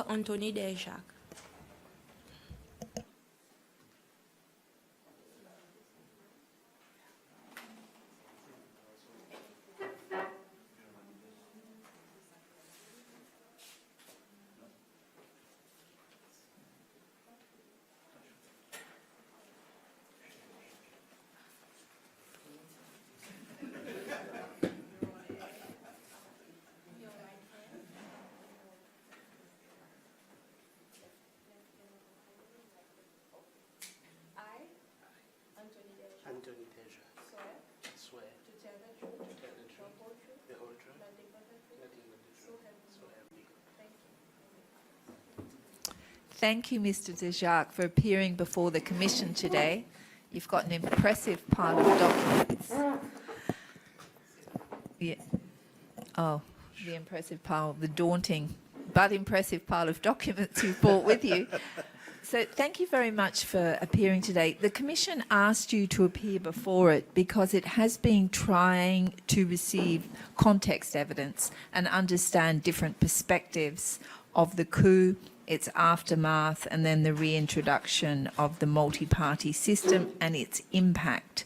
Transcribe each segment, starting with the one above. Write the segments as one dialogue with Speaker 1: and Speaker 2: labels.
Speaker 1: Anthony Dejac.
Speaker 2: Anthony Dejac. Swear. To tell the truth. The whole truth. Nothing but the truth. So help me God.
Speaker 3: Thank you, Mr. Dejac, for appearing before the Commission today. You've got an impressive pile of documents. Yeah. Oh, the impressive pile, the daunting but impressive pile of documents you've brought with you. So thank you very much for appearing today. The Commission asked you to appear before it because it has been trying to receive context evidence and understand different perspectives of the coup, its aftermath, and then the reintroduction of the multi-party system and its impact.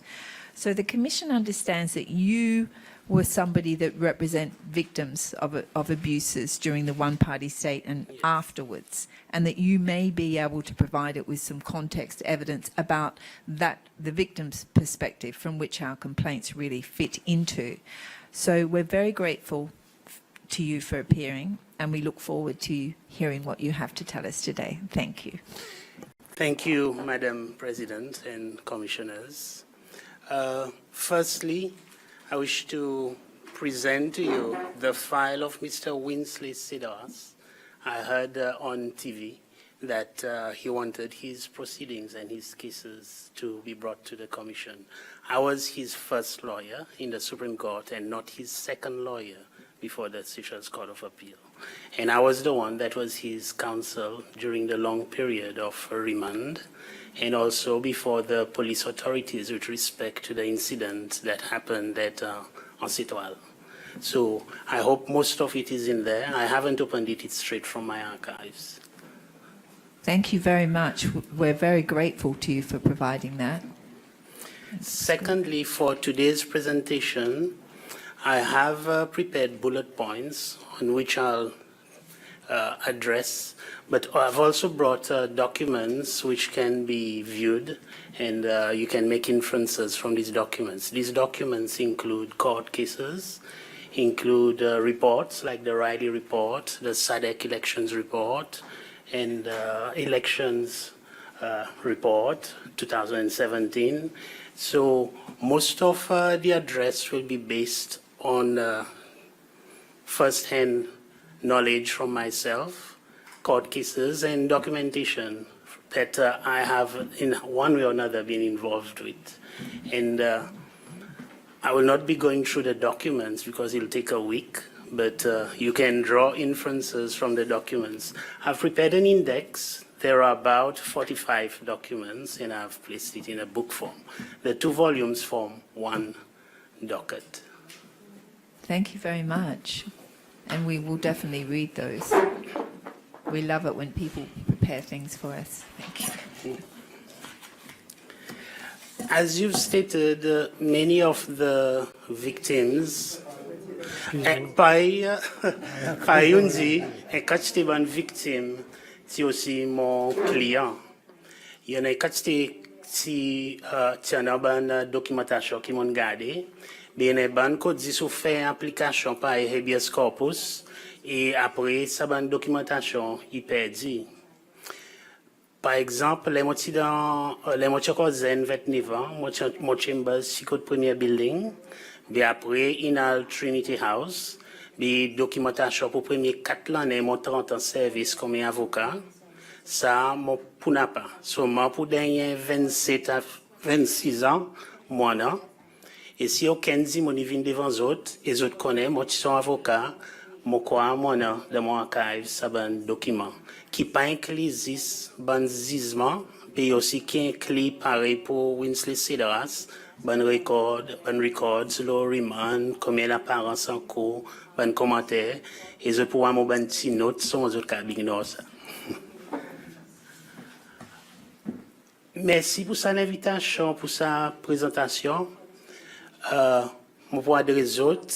Speaker 3: So the Commission understands that you were somebody that represent victims of abuses during the one-party state and afterwards, and that you may be able to provide it with some context evidence about that, the victim's perspective from which our complaints really fit into. So we're very grateful to you for appearing, and we look forward to hearing what you have to tell us today. Thank you.
Speaker 2: Thank you, Madam President and Commissioners. Firstly, I wish to present to you the file of Mr. Winsley Siddars. I heard on TV that he wanted his proceedings and his cases to be brought to the Commission. I was his first lawyer in the Supreme Court and not his second lawyer before the Socialist Court of Appeal. And I was the one that was his counsel during the long period of remand and also before the police authorities with respect to the incident that happened at Electoral. So I hope most of it is in there. I haven't opened it, it's straight from my archives.
Speaker 3: Thank you very much. We're very grateful to you for providing that.
Speaker 2: Secondly, for today's presentation, I have prepared bullet points on which I'll address, but I've also brought documents which can be viewed, and you can make inferences from these documents. These documents include court cases, include reports like the Riley report, the SADC elections report, and elections report 2017. So most of the address will be based on first-hand knowledge from myself, court cases, and documentation that I have in one way or another been involved with. And I will not be going through the documents because it'll take a week, but you can draw inferences from the documents. I've prepared an index. There are about 45 documents, and I've placed it in a book form. The 2 volumes form one docket.
Speaker 3: Thank you very much. And we will definitely read those. We love it when people prepare things for us. Thank you.
Speaker 2: As you've stated, many of the victims par yon di, quand j'étais une victime, c'est aussi mon client. Il y en a quand j'étais si tiens ban documentation qui m'ont gardé, bien ban ko dit sou fait application par habeas corpus et après ça ban documentation il perdu. Par exemple, les moitiés dans les moitiés zen 29 ans, mon chambers Chicote Premier Building, bien après Inal Trinity House, bien documentation pour premier 4 ans mon 30 ans service comme avocat, ça mon pour n'a pas. Seulement pour dernier 27 à 26 ans, moi non. Et si aucun dit mon vient devant les autres, les autres connaissent, moi qui sont avocat, moi quoi moi non dans mon archive ça ban document qui pas inclus ban zisement, mais aussi qui inclut pareil pour Winsley Siddars, bon records, le remand, combien l'apparence en cours, bon commentaire, et je pourrais mon bon petit note sur mon autre cabine ça. Merci pour cette invitation, pour sa présentation. Je vois des autres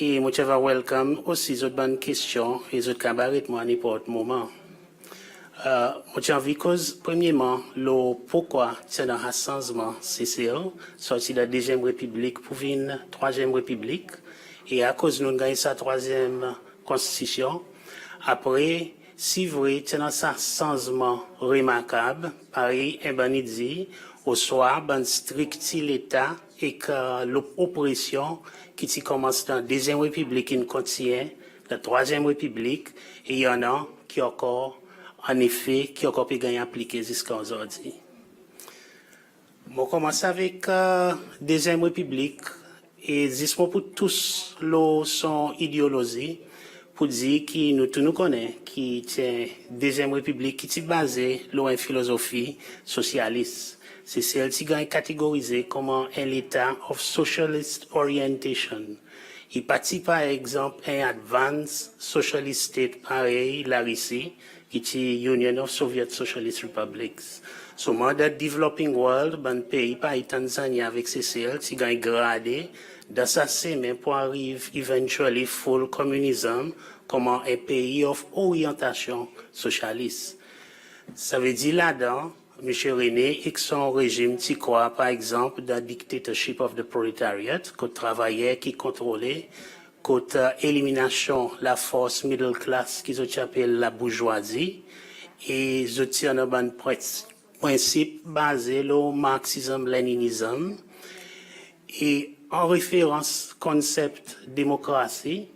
Speaker 2: et je vais welcome aussi les autres bonnes questions et les autres cabarets à n'importe moment. Je envie cause, premièrement, le pourquoi c'est dans un changement CCL, sorti de la Deuxième République pour une Troisième République, et à cause nous gagnons sa troisième constitution, après, si vrai, c'est dans un changement remarquable, pareil, et ben, il dit, au soir, ben, strict l'État et que l'oppression qui commence dans la Deuxième République, qui continue, la Troisième République, et il y en a qui encore en effet, qui a encore pu gagner appliqué jusqu'à aujourd'hui. On commence avec la Deuxième République et justement pour tous son idéologie pour dire que nous tous nous connaissons qui est Deuxième République qui est basée sur une philosophie socialiste. C'est celle qui est catégorisée comme un état of socialist orientation. Il participe par exemple à un advanced socialist state pareil, la Russie, qui est Union of Soviet Socialist Republics. So, dans le developing world, ben pays par Tanzanie avec CCL, qui gagne gradé dans sa semaine pour arriver eventually full communism comme un pays of orientation socialiste. Ça veut dire là-dedans, M. René, et que son régime, qui croit par exemple dans le dictatorship of the proletariat, côté travailleur qui contrôlait, côté élimination la force middle class qui s'appelle la bourgeoisie, et je tiens un principe basé sur le marxisme-léninisme, et en référence concept démocratie,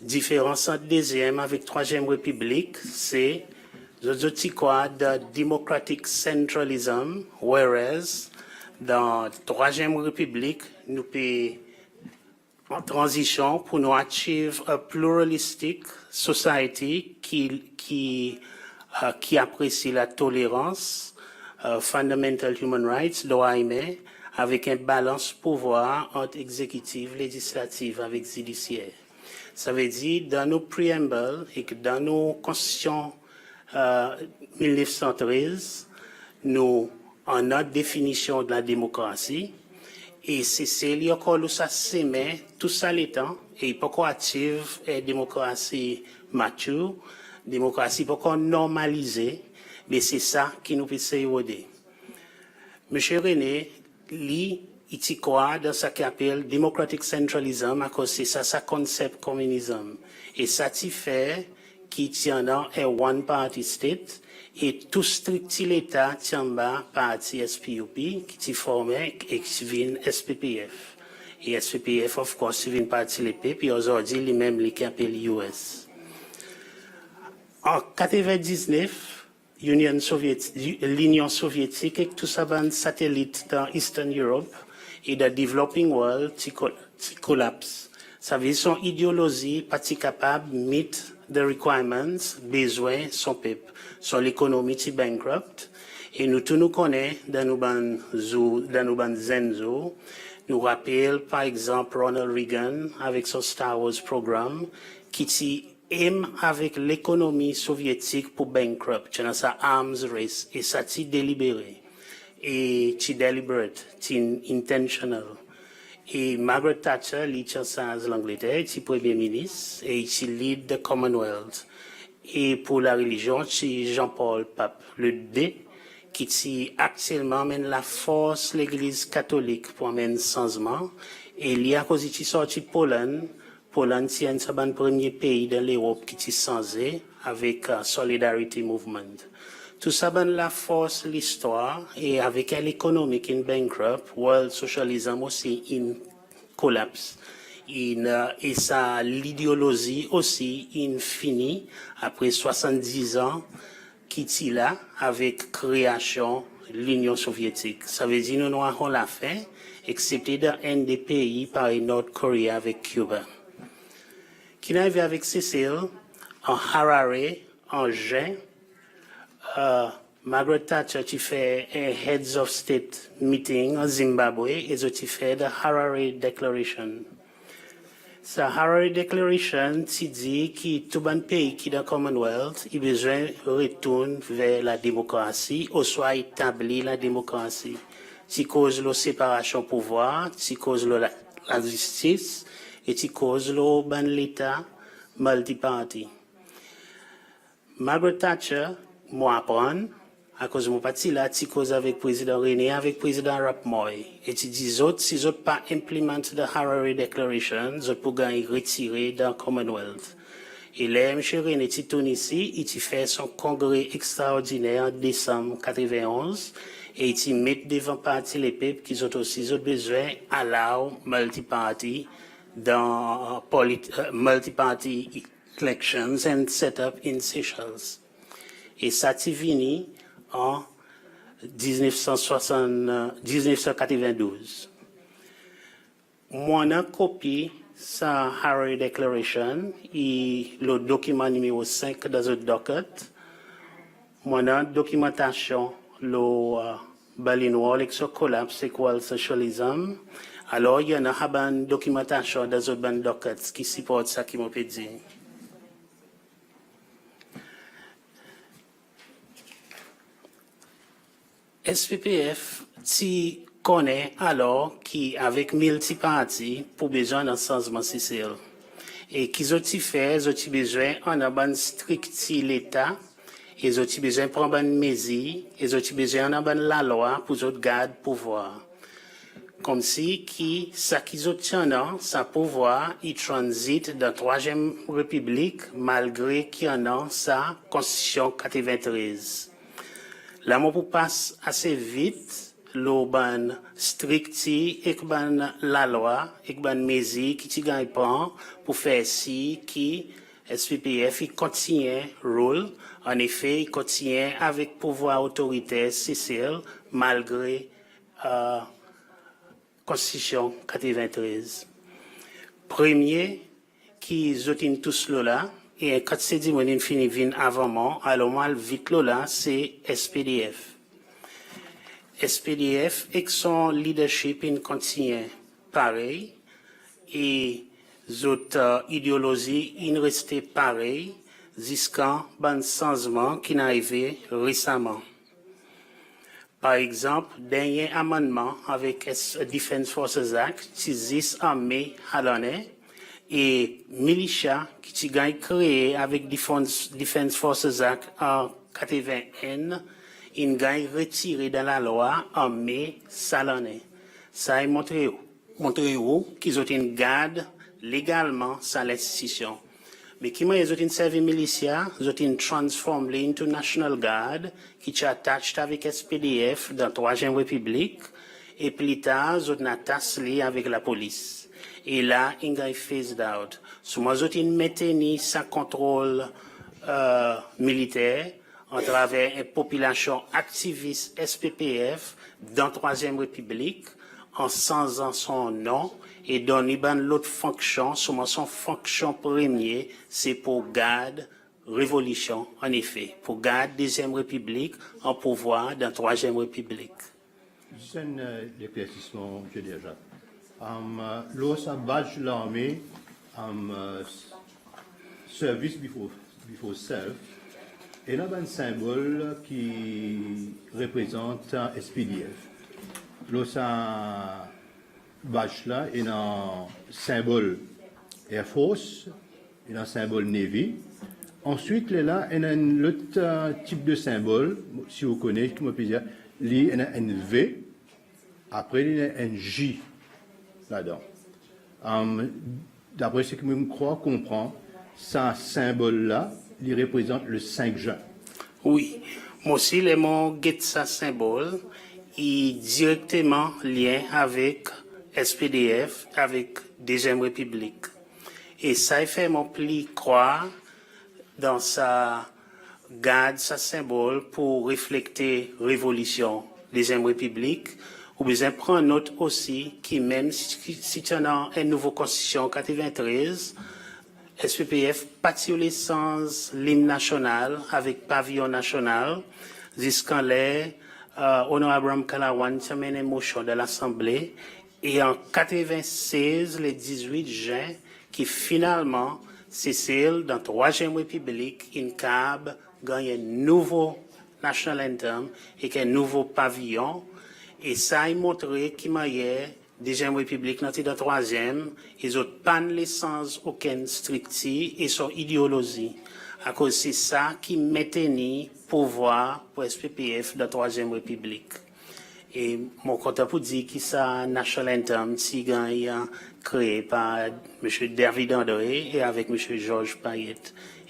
Speaker 2: différence entre deuxième avec troisième république, c'est je crois de democratic centralism, whereas dans la troisième république, nous pouvons en transition pour nous achieve a pluralistic society qui apprécie la tolérance, fundamental human rights, droits humains, avec un balance pouvoir entre exécutif, législatif avec judiciaire. Ça veut dire dans nos préambles et que dans nos constitutions 1913, nous en notre définition de la démocratie. Et c'est lié encore où ça s'émet, tout ça l'étant, et pourquoi active et démocratie mature, démocratie pourquoi normalisée, mais c'est ça qui nous peut s'éroder. Monsieur René, lui, il croit dans ce qu'il appelle democratic centralism, à cause c'est ça, sa concept communisme. Et ça t'y fait qui tient dans un one-party state, et tout strict l'État tient bas parti SPUP, qui t'y formé et qui vient SPPF. Et SPPF, of course, vient parti l'épée, puis aujourd'hui, lui-même, qui appelle US. En 1999, l'Union soviétique et tout ça, un satellite dans Eastern Europe et dans Developing World, qui collapse. Ça veut dire son idéologie, pas capable de meet the requirements, besoins, son peuple. Son l'économie qui bankrupt. Et nous tous nous connaissons dans nos ban Zenzo. Nous rappelle, par exemple, Ronald Reagan avec son Star Wars programme, qui aime avec l'économie soviétique pour bankrupt. C'est dans sa arms race. Et ça, c'est délibéré. Et c'est deliberate. C'est intentional. Et Margaret Thatcher, de l'Angleterre, est Premier ministre et il lead the Commonwealth. Et pour la religion, c'est Jean-Paul Pape, le D, qui actuellement mène la force l'Église catholique pour amener changement. Et il y a cause qui sorti de Pologne. Pologne, c'est un premier pays de l'Europe qui s'est changé avec Solidarity Movement. Tout ça, la force, l'histoire, et avec l'économie qui est bankrupt, world socialism aussi in collapse. Et ça, l'idéologie aussi infinie, après 70 ans, qui est là, avec création de l'Union soviétique. Ça veut dire, nous avons la fin, excepté dans un des pays, par Nord-Corée avec Cuba. Qui arrive avec Cécile, en Harare, en juin, Margaret Thatcher qui fait un Heads of State meeting en Zimbabwe et qui fait the Harare Declaration. Sa Harare Declaration dit que tout un pays qui est dans le Commonwealth a besoin de retourner vers la démocratie ou soit établir la démocratie. C'est cause de la séparation de pouvoir, c'est cause de la justice et c'est cause de l'État multiparty. Margaret Thatcher m'a appris à cause de mon parti là, c'est cause avec le président René, avec le président Arap Moi. Et tu dis autres, si ils n'ont pas implémenté la Harare Declaration, ils pour gagner retirer dans le Commonwealth. Et là, M. René est ici, il fait son congrès extraordinaire en décembre 91 et il met devant parti les peuples qui ont aussi besoin allow multi-party dans multi-party elections and set up in Socialist. Et ça t'est venu en 1992. Moi, j'ai copié sa Harare Declaration et le document numéro 5 dans le docket. Moi, j'ai documentation le Berlin Electoral collapse, c'est quoi le socialisme. Alors, il y a une documentation dans le docket qui supporte ça qui m'a dit. SPPF, tu connais alors qu'avec multi-parties, pour besoin d'un changement social. Et qu'ils ont fait, ils ont besoin d'un strict l'État, ils ont besoin de prendre une mesure, ils ont besoin de la loi pour garder le pouvoir. Comme si ça qu'ils ont sa pouvoir, il transite dans la Troisième République, malgré qu'il y en a sa Constitution 93. Là, on passe assez vite, l'urban stricti, et la loi, et mesure qui gagne pas pour faire si, qui, SPPF, il continue rôle. En effet, il continue avec pouvoir autoritaire, Cécile, malgré, Constitution 93. Premier, qui zoutine tous là, et quand c'est dit, mon infini vient avant moi, alors moi, vite là, c'est SPDF. SPDF, avec son leadership, il continue pareil, et autres idéologies, il restait pareil, jusqu'à un changement qui est arrivé récemment. Par exemple, dernier amendement avec Defense Forces Act, 10 armées à l'année, et militia qui a créé avec Defense Forces Act en 81, il a retiré dans la loi en mai salonné. Ça a montré où qu'ils ont une garde légalement sans l'institution. Mais qui m'a ils ont servi militia, ils ont transformé into National Guard qui est attaché avec SPDF dans la Troisième République et plus tard ils ont attaché avec la police. Et là, il a phased out. Souvent, ils ont maintenu sa contrôle militaire à travers une population activiste SPPF dans la Troisième République en changeant son nom et donnant l'autre fonction, souvent son fonction première, c'est pour garder révolution, en effet, pour garder Deuxième République en pouvoir dans la Troisième République.
Speaker 1: C'est un éclaircissement, je déjà. Lorsqu'un badge l'armée, service before self, il y a un symbole qui représente SPDF. Lorsqu'un badge là, il y a un symbole Air Force, il y a un symbole Navy. Ensuite, là, il y a un autre type de symbole, si vous connaissez, comment peut dire, il y a un V, après il y a un J là-dedans. D'après ce que je crois comprendre, ce symbole-là, il représente le 5 juin.
Speaker 2: Oui, moi aussi, le mot get sa symbole est directement lié avec SPDF, avec Deuxième République. Et ça fait mon pli croire dans sa garde, sa symbole pour refléter révolution Deuxième République. Ou bien prendre note aussi qui même si tu as une nouvelle constitution 93, SPPF partit les sans l'hymne national avec pavillon national, jusqu'en l'air, Honorable Kalawan a mené une motion de l'Assemblée et en 96, le 18 juin, qui finalement, c'est celle dans la Troisième République, une cab gagne un nouveau National Anthem et un nouveau pavillon. Et ça a montré qu'il y a Deuxième République, dans la Troisième, ils n'ont pas de licence aucune strictie et son idéologie. À cause c'est ça qui maintenait pouvoir pour SPPF de la Troisième République. Et mon content pour dire que ça National Anthem, si créé par M. David André et avec M. Georges Payet.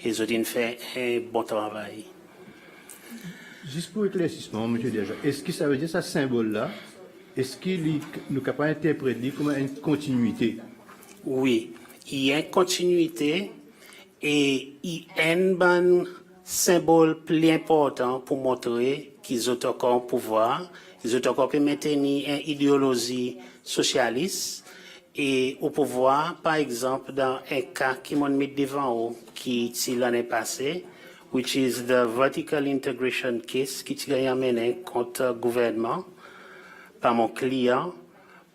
Speaker 2: Ils ont fait un bon travail.
Speaker 1: Juste pour éclaircissement, M. Déjà, est-ce que ça veut dire ce symbole-là, est-ce qu'il nous capable d'interpréter comme une continuité?
Speaker 2: Oui, il y a une continuité et il y a un symbole plus important pour montrer qu'ils ont encore un pouvoir, ils ont encore pu maintenir une idéologie socialiste et au pouvoir, par exemple, dans un cas qui m'a mis devant eux, qui est l'année passée, which is the vertical integration case qui a mené contre le gouvernement par mon client,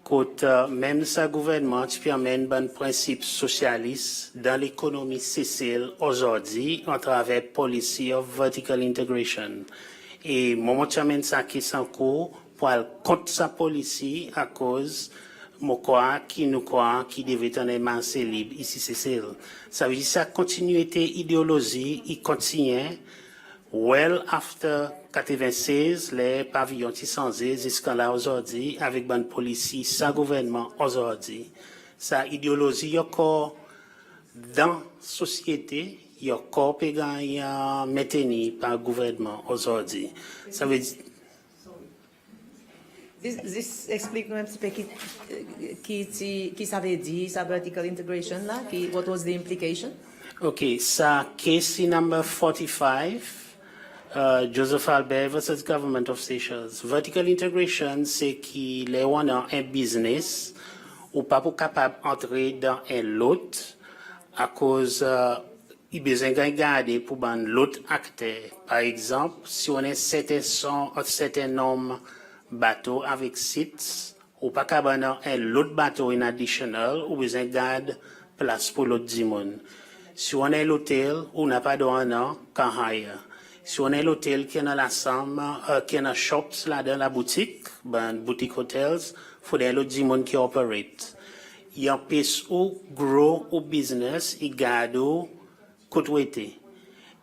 Speaker 2: contre même ce gouvernement qui amène un principe socialiste dans l'économie sociale aujourd'hui à travers policy of vertical integration. Et moi, je amène ça qui est en cours pour aller contre sa policy à cause qui nous croit qui devait être un émancé libre ici c'est ça veut dire sa continuité idéologie il continue well after 96 les pavillons qui sont jusqu'à là aujourd'hui avec bonne police sa gouvernement aujourd'hui sa idéologie encore dans société il y a encore maintenu par le gouvernement aujourd'hui ça veut dire
Speaker 4: This explique un petit peu qui ça veut dire, sa vertical integration là, what was the implication?
Speaker 2: Okay, so case number 45, Joseph Albert versus Government of Seychelles. Vertical integration, c'est qu'il est un business ou pas pour capable d'entrer dans un lot à cause il besoin de garder pour l'autre acteur. Par exemple, si on est certain nombre bateau avec sites ou pas qu'à un l'autre bateau in additional ou besoin garde place pour l'autre dimon. Si on est l'hôtel ou n'a pas d'on can hire. Si on est l'hôtel qui est dans la somme qui est dans shops là dans la boutique boutique hotels faut des l'autre dimon qui operate. Il y a pièce ou grow ou business il garde côté.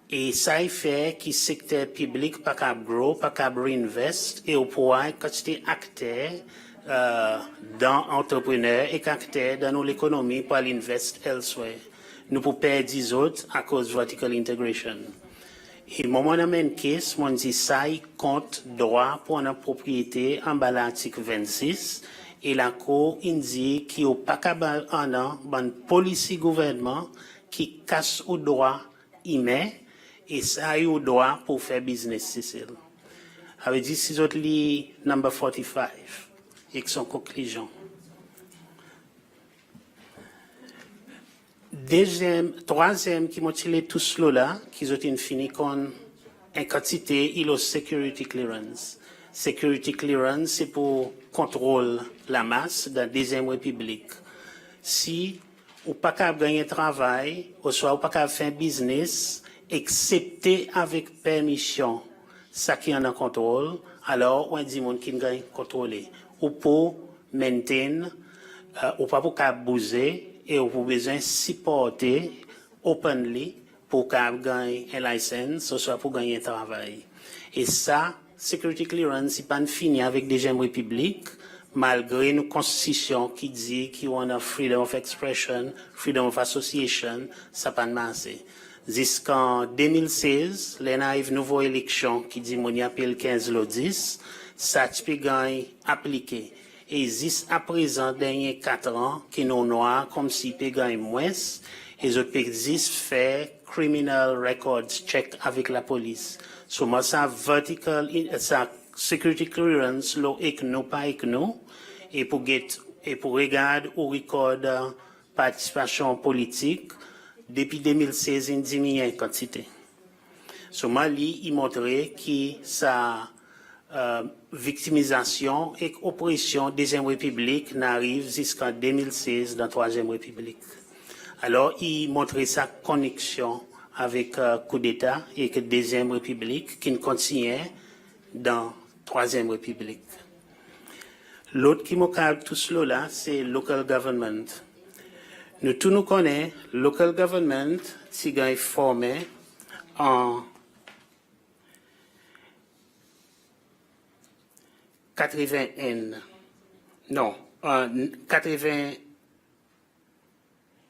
Speaker 2: Et ça il fait que le secteur public pas qu'à grow, pas qu'à réinvest et au point quand tu acteur dans entrepreneur et acteur dans l'économie pour l'invest elsewhere. Nous pouvons perdre 10 autres à cause de vertical integration. Et moi, on a une case, on dit ça il compte droit pour une propriété en bas l'article 26 et la cour dit qu'il n'y a pas qu'à une police gouvernement qui casse au droit il met et ça a eu le droit pour faire business, Cécile. Avec dit, c'est autres li number 45, et son conclusion. Troisième, qui m'a tiré tout cela là, qui ont fini con une quantité, il a security clearance. Security clearance, c'est pour contrôler la masse dans la Deuxième République. Si ou pas qu'à gagner travail, ou soit ou pas qu'à faire business, excepté avec permission, ça qui en a contrôle, alors on dit monde qui gagne contrôler. Ou pour maintenir, ou pas pour qu'à bouger, et ou pour besoin supporter openly pour qu'à gagner un licence, ou soit pour gagner un travail. Et ça, security clearance, c'est pas fini avec des Deuxième République, malgré une constitution qui dit qu'on a freedom of expression, freedom of association, ça pas de masse. Jusqu'en 2016, il y a une nouvelle élection qui dit qu'on y appelle 15 le 10, ça peut gagner appliqué. Et jusqu'à présent, dernier 4 ans, qui nous noirs comme si peut gagner moins, et autres existe faire criminal records check avec la police. So, moi, ça vertical, ça security clearance, lo ek nous, pas ek nous, et pour regarder ou record participation politique, depuis 2016, il diminue en quantité. So Mali, il montrait que sa victimisation et oppression Deuxième République n'arrive jusqu'en 2016 dans la Troisième République. Alors, il montrait sa connexion avec coup d'État et que Deuxième République qui continuait dans Troisième République. L'autre qui m'a tout cela là, c'est local government. Nous tous nous connaissons, local government, c'est formé en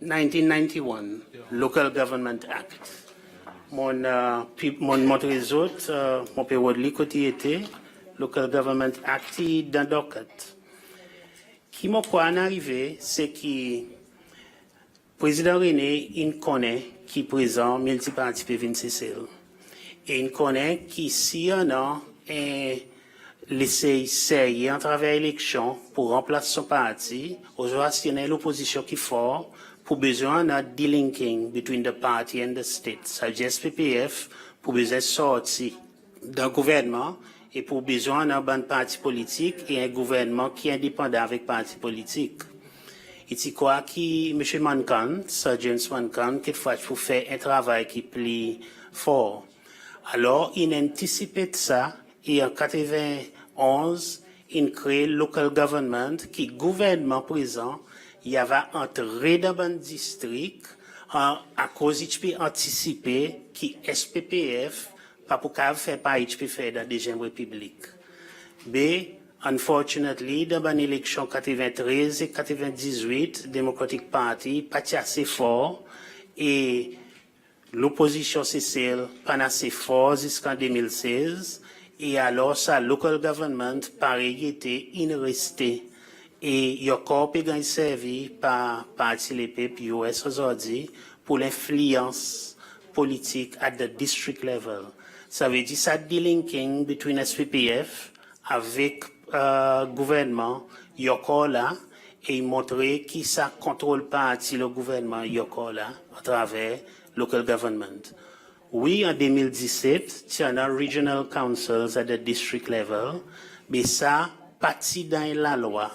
Speaker 2: 1991, Local Government Act. Mon montre les autres, mon période de côté était Local Government Act dans docket. Qui m'a quoi en arrivé, c'est que président René, il connaît qui présent multiparti P26. Et il connaît qui si un an laissé sérieux en travers l'élection pour remplacer son parti, aujourd'hui, il y a l'opposition qui est forte pour besoin d'un delinking between the party and the state. Ça veut dire SPPF pour besoin de sortir d'un gouvernement et pour besoin d'un bon parti politique et un gouvernement qui est indépendant avec parti politique. Et c'est quoi qui, M. Mankan, Sir James Mankan, qui fait pour faire un travail qui est plus fort. Alors, il anticipait ça et en 91, il crée local government qui gouvernement présent, il y avait entré dans un district à cause il peut anticiper qui SPPF pas pour faire pas il peut faire dans la Deuxième République. B, unfortunately, dans une élection 93 et 98, Democratic Party pas assez fort et l'opposition c'est pas assez fort jusqu'en 2016. Et alors, ça, local government, pareil, était resté. Et il y a encore servi par parti les peuples US aujourd'hui pour l'influence politique at the district level. Ça veut dire ça delinking between SPPF avec gouvernement, il y a encore là, et il montrait qui ça contrôle parti le gouvernement, il y a encore là, à travers local government. Oui, en 2017, il y a un regional councils at the district level, mais ça, parti dans la loi.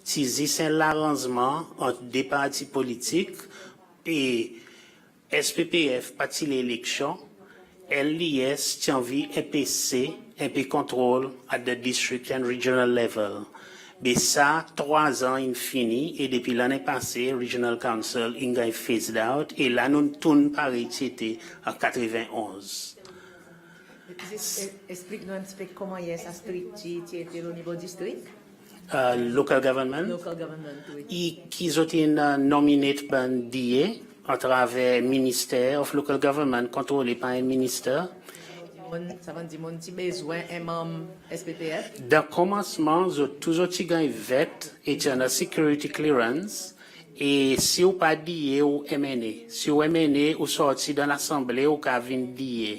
Speaker 2: C'est un arrangement entre des partis politiques et SPPF, parti l'élection, LIS, tient envie MPC, MP control at the district and regional level. Mais ça, 3 ans, il finit, et depuis l'année passée, Regional Council, il a phased out, et là, nous tournons pareil, c'était en 91.
Speaker 4: Explique-nous un petit peu comment il y a ça structuré au niveau district.
Speaker 2: Local government.
Speaker 4: Local government, oui.
Speaker 2: Et qui ont été nominés par DA, à travers ministère of local government, contrôlé par un ministère.
Speaker 4: Ça veut dire que besoin un membre SPPF.
Speaker 2: Dans le commencement, j'ai toujours eu vet et une security clearance. Et si vous pas dit ou MNA, si vous MNA ou sorti dans l'Assemblée ou qu'à venir dire,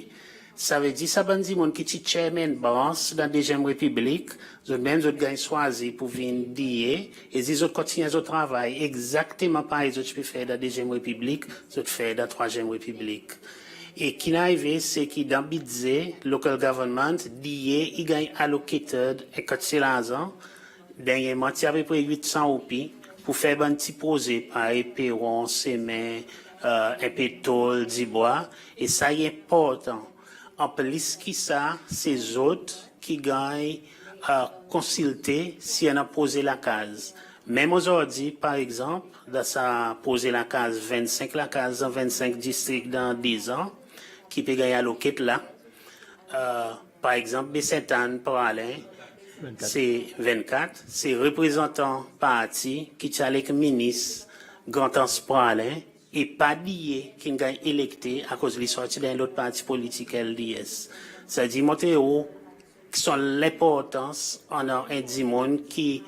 Speaker 2: ça veut dire ça veut dire mon qui est chairman boss dans la Deuxième République, vous même vous gagnez choisi pour venir dire, et si vous continuez votre travail exactement pareil que vous faites dans la Deuxième République, vous faites dans la Troisième République. Et qui n'arrive, c'est que dans budget, local government, d'hier, il gagne allocated, et quand c'est l'argent, dernièrement, il y a à peu près 800 roupies pour faire un petit projet, par éperon, semen, un pétole, du bois, et ça est important. En plus que ça, c'est autres qui gagnent consulter si on a posé la case. Même aujourd'hui, par exemple, dans ça poser la case 25, la case dans 25 districts dans 10 ans, qui peut gagner alloqué là. Par exemple, Saint-Anne pour Alain, c'est 24. C'est représentant parti qui est avec ministre, grand-ans pour Alain, et pas lié qui gagne électé à cause de sortie d'un autre parti politique LDS. Ça dit, montrer où sont l'importance en un monde qui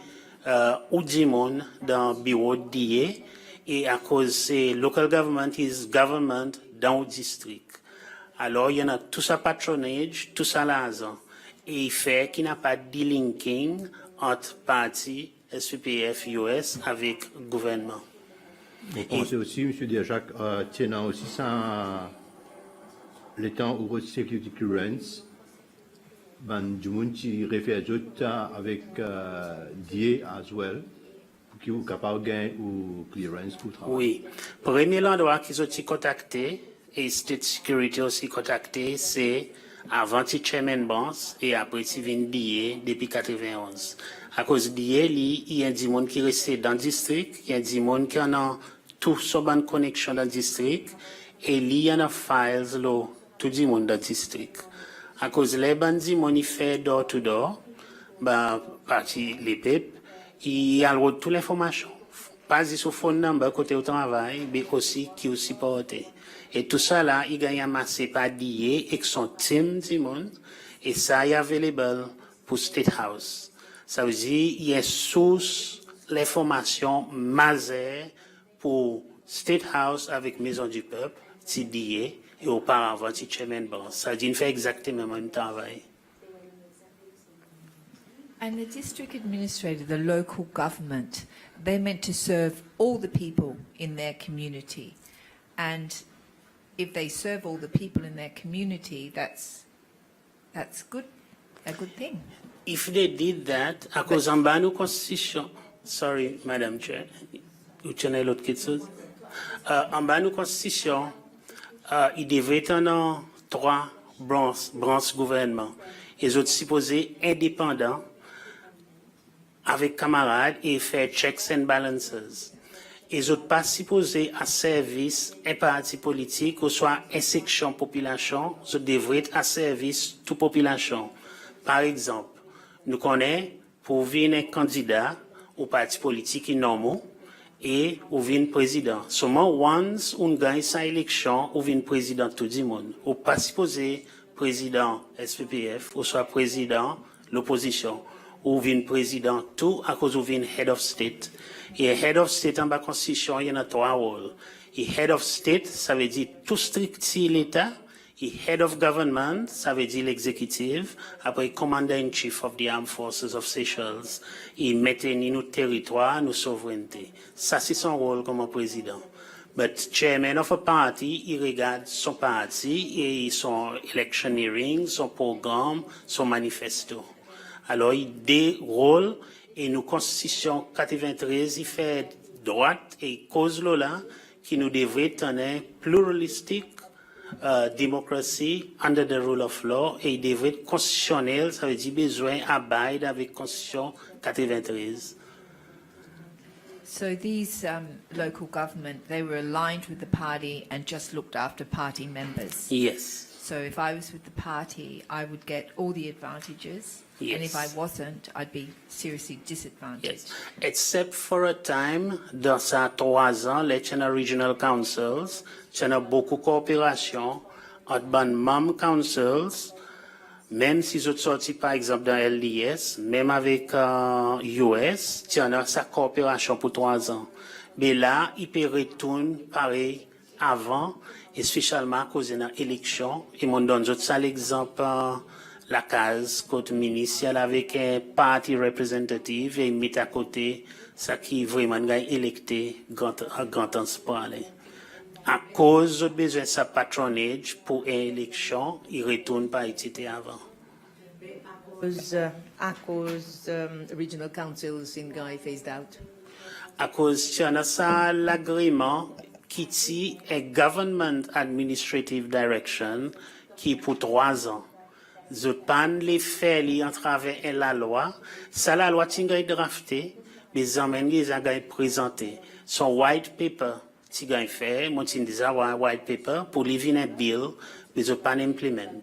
Speaker 2: ou du monde dans le bureau d'IA et à cause c'est local government is government dans le district. Alors il y en a tout ça patronage, tout ça l'argent et il fait qu'il n'y a pas de delinking entre parti SPPF US avec gouvernement.
Speaker 1: Vous pensez aussi, M. Diajak, tenant aussi ça le temps où votre security clearance, ben, du monde qui réfère avec DA as well, pour qui vous capable de gagner ou clearance pour travailler.
Speaker 2: Oui. Premier endroit qu'ils ont contacté, et State Security aussi contacté, c'est avant le chairman Bonds et après il vient DA depuis 91. À cause d'IA, il y a des gens qui restent dans le district, il y a des gens qui ont tout sur bonne connexion dans le district, et il y a des files là, tout le monde dans le district. À cause les bandits, ils font door to door, bah, parti les PEP, il y a toute l'information. Pas sur phone number côté au travail, mais aussi qui aussi porté. Et tout ça là, il gagne amassé par d'IA avec son team du monde, et ça est available pour State House. Ça veut dire qu'il y a source l'information majeure pour State House avec Maison du Peuple, TDA, et auparavant, Chairman Bonds. Ça veut dire qu'il fait exactement le même travail.
Speaker 3: And the district administrator, the local government, they're meant to serve all the people in their community. And if they serve all the people in their community, that's good, a good thing.
Speaker 2: If they did that, à cause en bas, nos constitutions, sorry, Madam Chair, vous tenez l'autre quelque chose? En bas, nos constitutions, il devrait être en 3 branches gouvernement. Ils sont supposés indépendants avec camarades et faire checks and balances. Ils sont pas supposés à service un parti politique ou soit une section population, ils devraient être à service toute population. Par exemple, nous connaissons pour venir un candidat au parti politique normal et ou venir président. Seulement once on gagne sa élection, ou venir président tout le monde. Ou pas supposé président SPPF ou soit président l'opposition. Ou venir président tout à cause ou venir head of state. Et head of state en bas constitution, il y en a 3 rôles. Et head of state, ça veut dire tout strict l'État. Et head of government, ça veut dire l'exécutif, après commander-in-chief of the armed forces of Seychelles, et maintenir nos territoires, nos souverainetés. Ça, c'est son rôle comme président. But chairman of a party, il regarde son parti et son electioneering, son programme, son manifesto. Alors, il déroule et nos constitutions 93, il fait droite et cause là qui nous devrait tenir pluralistique, démocratie under the rule of law et il devrait être constitutionnel, ça veut dire besoin abide avec constitution 93.
Speaker 3: So these local government, they were aligned with the party and just looked after party members.
Speaker 2: Yes.
Speaker 3: So if I was with the party, I would get all the advantages.
Speaker 2: Yes.
Speaker 3: And if I wasn't, I'd be seriously disadvantaged.
Speaker 2: Yes. Except for a time, dans ces 3 ans, les regional councils, il y a beaucoup de coopération entre les membres councils, même s'ils ont sorti par exemple dans LDS, même avec US, il y a sa coopération pour 3 ans. Mais là, il peut retourner pareil avant, et spécialement à cause de l'élection. Et mon donne ça l'exemple, la case côté ministériel avec un parti représentatif et met à côté ça qui vraiment gagne électé grand temps pour aller. À cause de besoin de sa patronage pour une élection, il retourne pas été avant.
Speaker 4: À cause regional councils in Guy phased out.
Speaker 2: À cause de ça l'agrément qui dit a government administrative direction qui pour 3 ans. Je pas les faire en travers la loi. Ça la loi tinga drafté, les amènes les a présenté. Son white paper tinga fait, mon tinga un white paper pour les venir bill, mais je pas implement.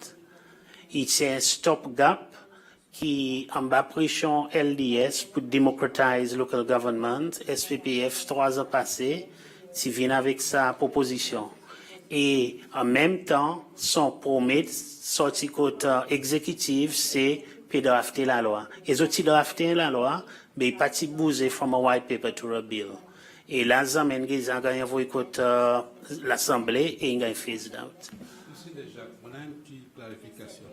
Speaker 2: Il c'est un stop gap qui en bas pression LDS pour democratize local government, SPPF 3 ans passés, qui vient avec sa proposition. Et en même temps, son promet sorti côté exécutif, c'est de drafter la loi. Ils ont drafté la loi, mais ils pas bougé from a white paper to a bill. Et là, ils ont gagné côté l'Assemblée et ils ont phased out.
Speaker 5: Ici déjà, on a une petite clarification.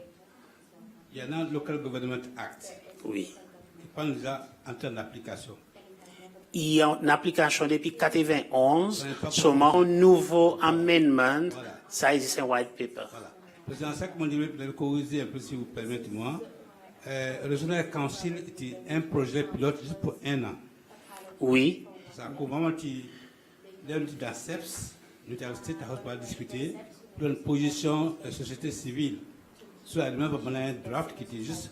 Speaker 5: Il y en a un Local Government Act.
Speaker 2: Oui.
Speaker 5: Qui prend déjà en termes d'application.
Speaker 2: Il y a une application depuis 91, seulement un nouveau amendment, ça existe un white paper.
Speaker 5: Voilà. Président, ça, comme on dirait, peut-être corriger un peu si vous permettez-moi. Le Regional Council était un projet pilote juste pour 1 an.
Speaker 2: Oui,
Speaker 5: Ça, comment tu l'as dit dans CEPS, nous avons pas discuté pour une position de société civile. Sur la demande, on a un draft qui était juste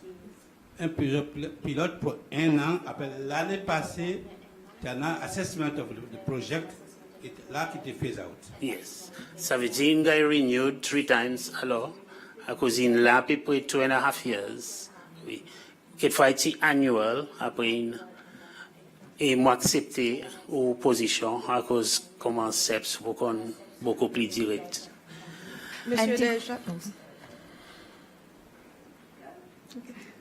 Speaker 5: un projet pilote pour 1 an. Après l'année passée, il y a un assessment of the project là qui était phase out.
Speaker 2: yes. Ça veut dire qu'il a renewed 3 times alors, à cause d'une là, à peu près 2.5 years. Oui. Quelquefois, c'est annual, après et moi accepté aux positions à cause comment SEPS beaucoup plus direct.
Speaker 4: Monsieur
Speaker 3: And
Speaker 4: Deja,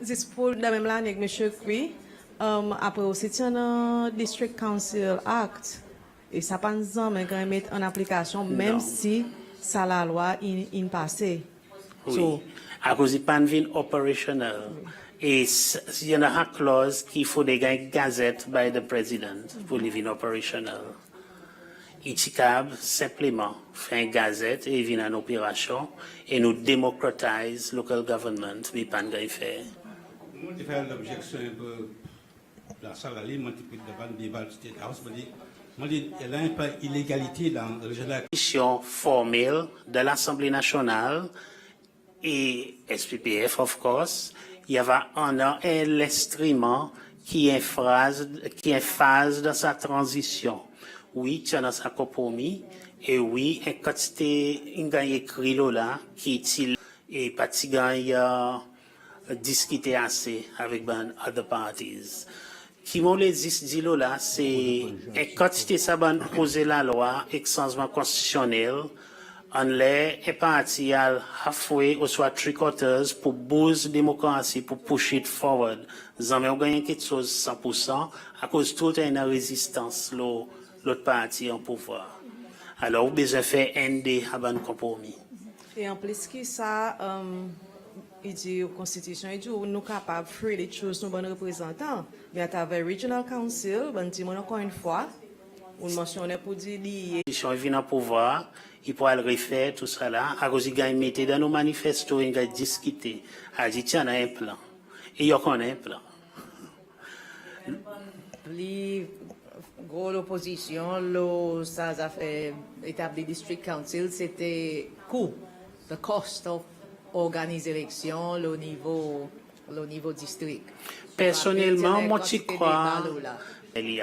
Speaker 4: c'est pour la même année avec Monsieur Cui. Après aussi, c'est un District Council Act. Et ça pas mais quand même mettre en application, même
Speaker 2: Non.
Speaker 4: si ça la loi in passé.
Speaker 2: Oui.
Speaker 4: So,
Speaker 2: À cause du panvin operational. Et il y en a une clause qu'il faut des gazette by the president pour living operational. ITCAB simplement fait une gazette et vient en opération et nous démocratise local government, mais pas de faire.
Speaker 5: Moi, je fais l'objection un peu dans la salle, moi, je peux devant le débat du State House, moi, il y a une illégalité dans le Regional
Speaker 2: Mission formelle de l'Assemblée nationale et SPPF, of course, il y avait un instrument qui est phase dans sa transition. Oui, tu as dans sa compromis, et oui, et quand tu as écrit là, qui est et pas discuté assez avec ben other parties. Qui m'ont les dit là, c'est, et quand tu ça ben poser la loi, et changement constitutionnel, on les est parti à halfway ou soit three quarters pour boost démocratie, pour push it forward. Jamais on gagne quelque chose 100% à cause toute une résistance l'autre parti en pouvoir. Alors, on besoin faire ND à un compromis.
Speaker 4: et en plus que ça, il dit la Constitution, il dit nous sommes capables de freely choose nos bons représentants. Mais à travers Regional Council, ben, dis encore une fois, on mentionne pour dire lié.
Speaker 2: Il vient au pouvoir, il pourra le refaire, tout ça là, à cause il gagne mettre dans nos manifestos, il gagne discuter. Il dit, tiens, on a un plan. Et il y a un plan.
Speaker 4: Les gros l'opposition, ça a fait établir District Council, c'était coût, the cost of organiser l'élection au niveau district.
Speaker 2: Personnellement, moi, je crois,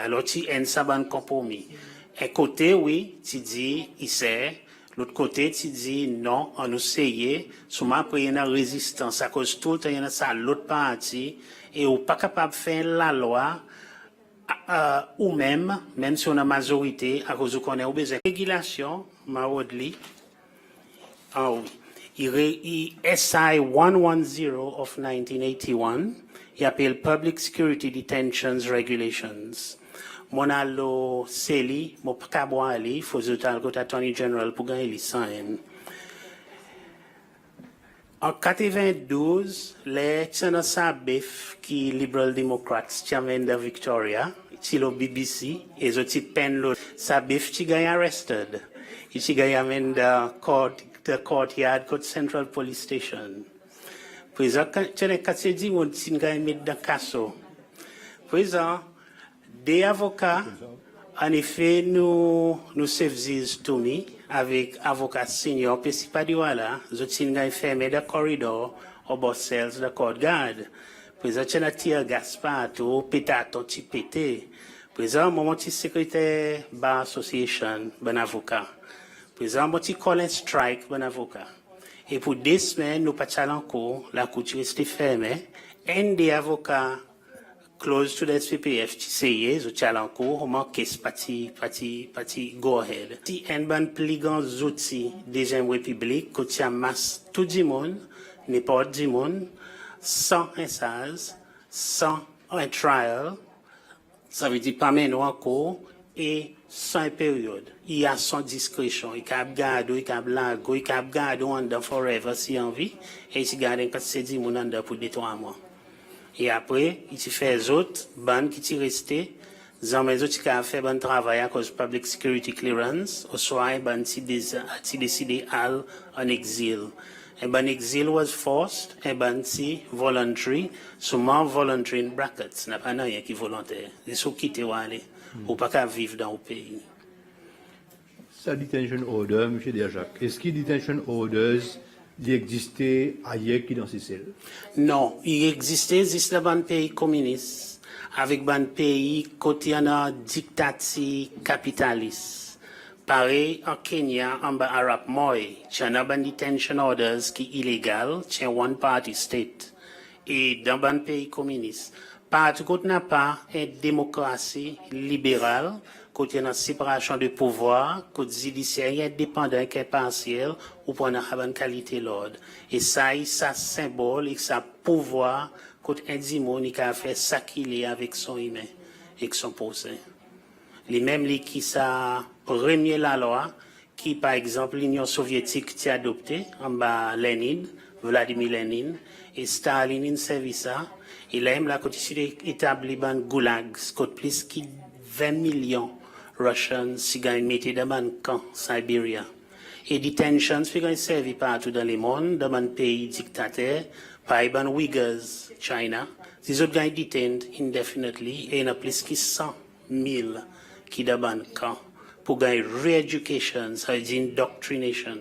Speaker 2: alors tu as un saban compromis. Un côté, oui, tu dis, il sait. L'autre côté, tu dis, non, on nous sait, souvent après, il y a une résistance, à cause tout le temps, il y a ça, l'autre partie, et on n'est pas capable de faire la loi, ou même si on a majorité, à cause qu'on a besoin de régulation, Marodli, ah oui. SI 110 of 1981, il appelle Public Security Detentions Regulations. Mon allo Celi, mon pakabo ali, faut que Attorney General pour gagner les signes. En 92, les Tchanasabif qui Liberal Democrats, chairman de Victoria, qui le BBC, et les autres peine Sabif qui gagne arrested. Qui gagne the courtyard, court Central Police Station. Président, tu as dit que tu as mis dans le casso. Président, des avocats, en effet, nous services to me avec avocat senior, puis si pas de voilà, je tiens à fermer le corridor au bas cells de court guard. Président, tu as tiré Gaspard, pétato, tu pété. Président, mon petit secrétaire Bar Association, bon avocat. Président, mon petit call and strike, bon avocat. Et pour 2 semaines, nous pas encore, la couture reste fermée. Un des avocats close to the SPPF, tu sais, je tiens encore, on manque ce parti, go ahead. Si un ban plus grand outils deuxième république, que tu as masse tout le monde, n'importe du monde, sans un sas, sans un trial, ça veut dire pas maintenant encore, et sans période. Il y a sans discrétion. Il peut garder, il peut blaguer, il peut garder under forever si envie, et il garde quand c'est dit mon under pour 2-3 mois. Et après, il fait les autres, ban qui t'y resté, les autres qui ont fait un travail à cause public security clearance, ou soit ban qui décidé en exil. Et ben exil was forced, et ben si voluntary, seulement voluntary in brackets, n'a pas rien qui volontaire. C'est ce qui te aller, ou pas qu'à vivre dans le pays.
Speaker 1: Ça, detention order, M. Derjac, est-ce que detention orders existait ailleurs que dans ces cells?
Speaker 2: Non, il existait juste dans un pays communiste, avec un pays côté en dictature capitaliste. Pareil, en Kenya, en bas Arab Moi, il y a un detention orders qui est illégal, c'est one party state. Et dans un pays communiste, partout qu'on n'a pas une démocratie libérale, côté une séparation de pouvoir, côté judiciaire indépendant qui est partiel, ou pour avoir une qualité l'ordre. Et ça symbole et ça pouvoir, côté individu qui a fait ça qu'il est avec son humain, avec son procès. Les mêmes qui ça premier la loi, qui par exemple l'Union soviétique a adopté, en bas Lénine, Vladimir Lénine, et Staline servi ça, et là même la côté établi ban goulag, côté plus qui 20 millions Russians si gagne metté dans un camp Siberia. Et detention si gagne servi partout dans le monde, dans un pays dictateur, par exemple Uyghurs, China, ces autres gagne detained indefinitely, et il y a plus que 100 000 qui dans un camp pour gagner re-education, ça veut dire indoctrination.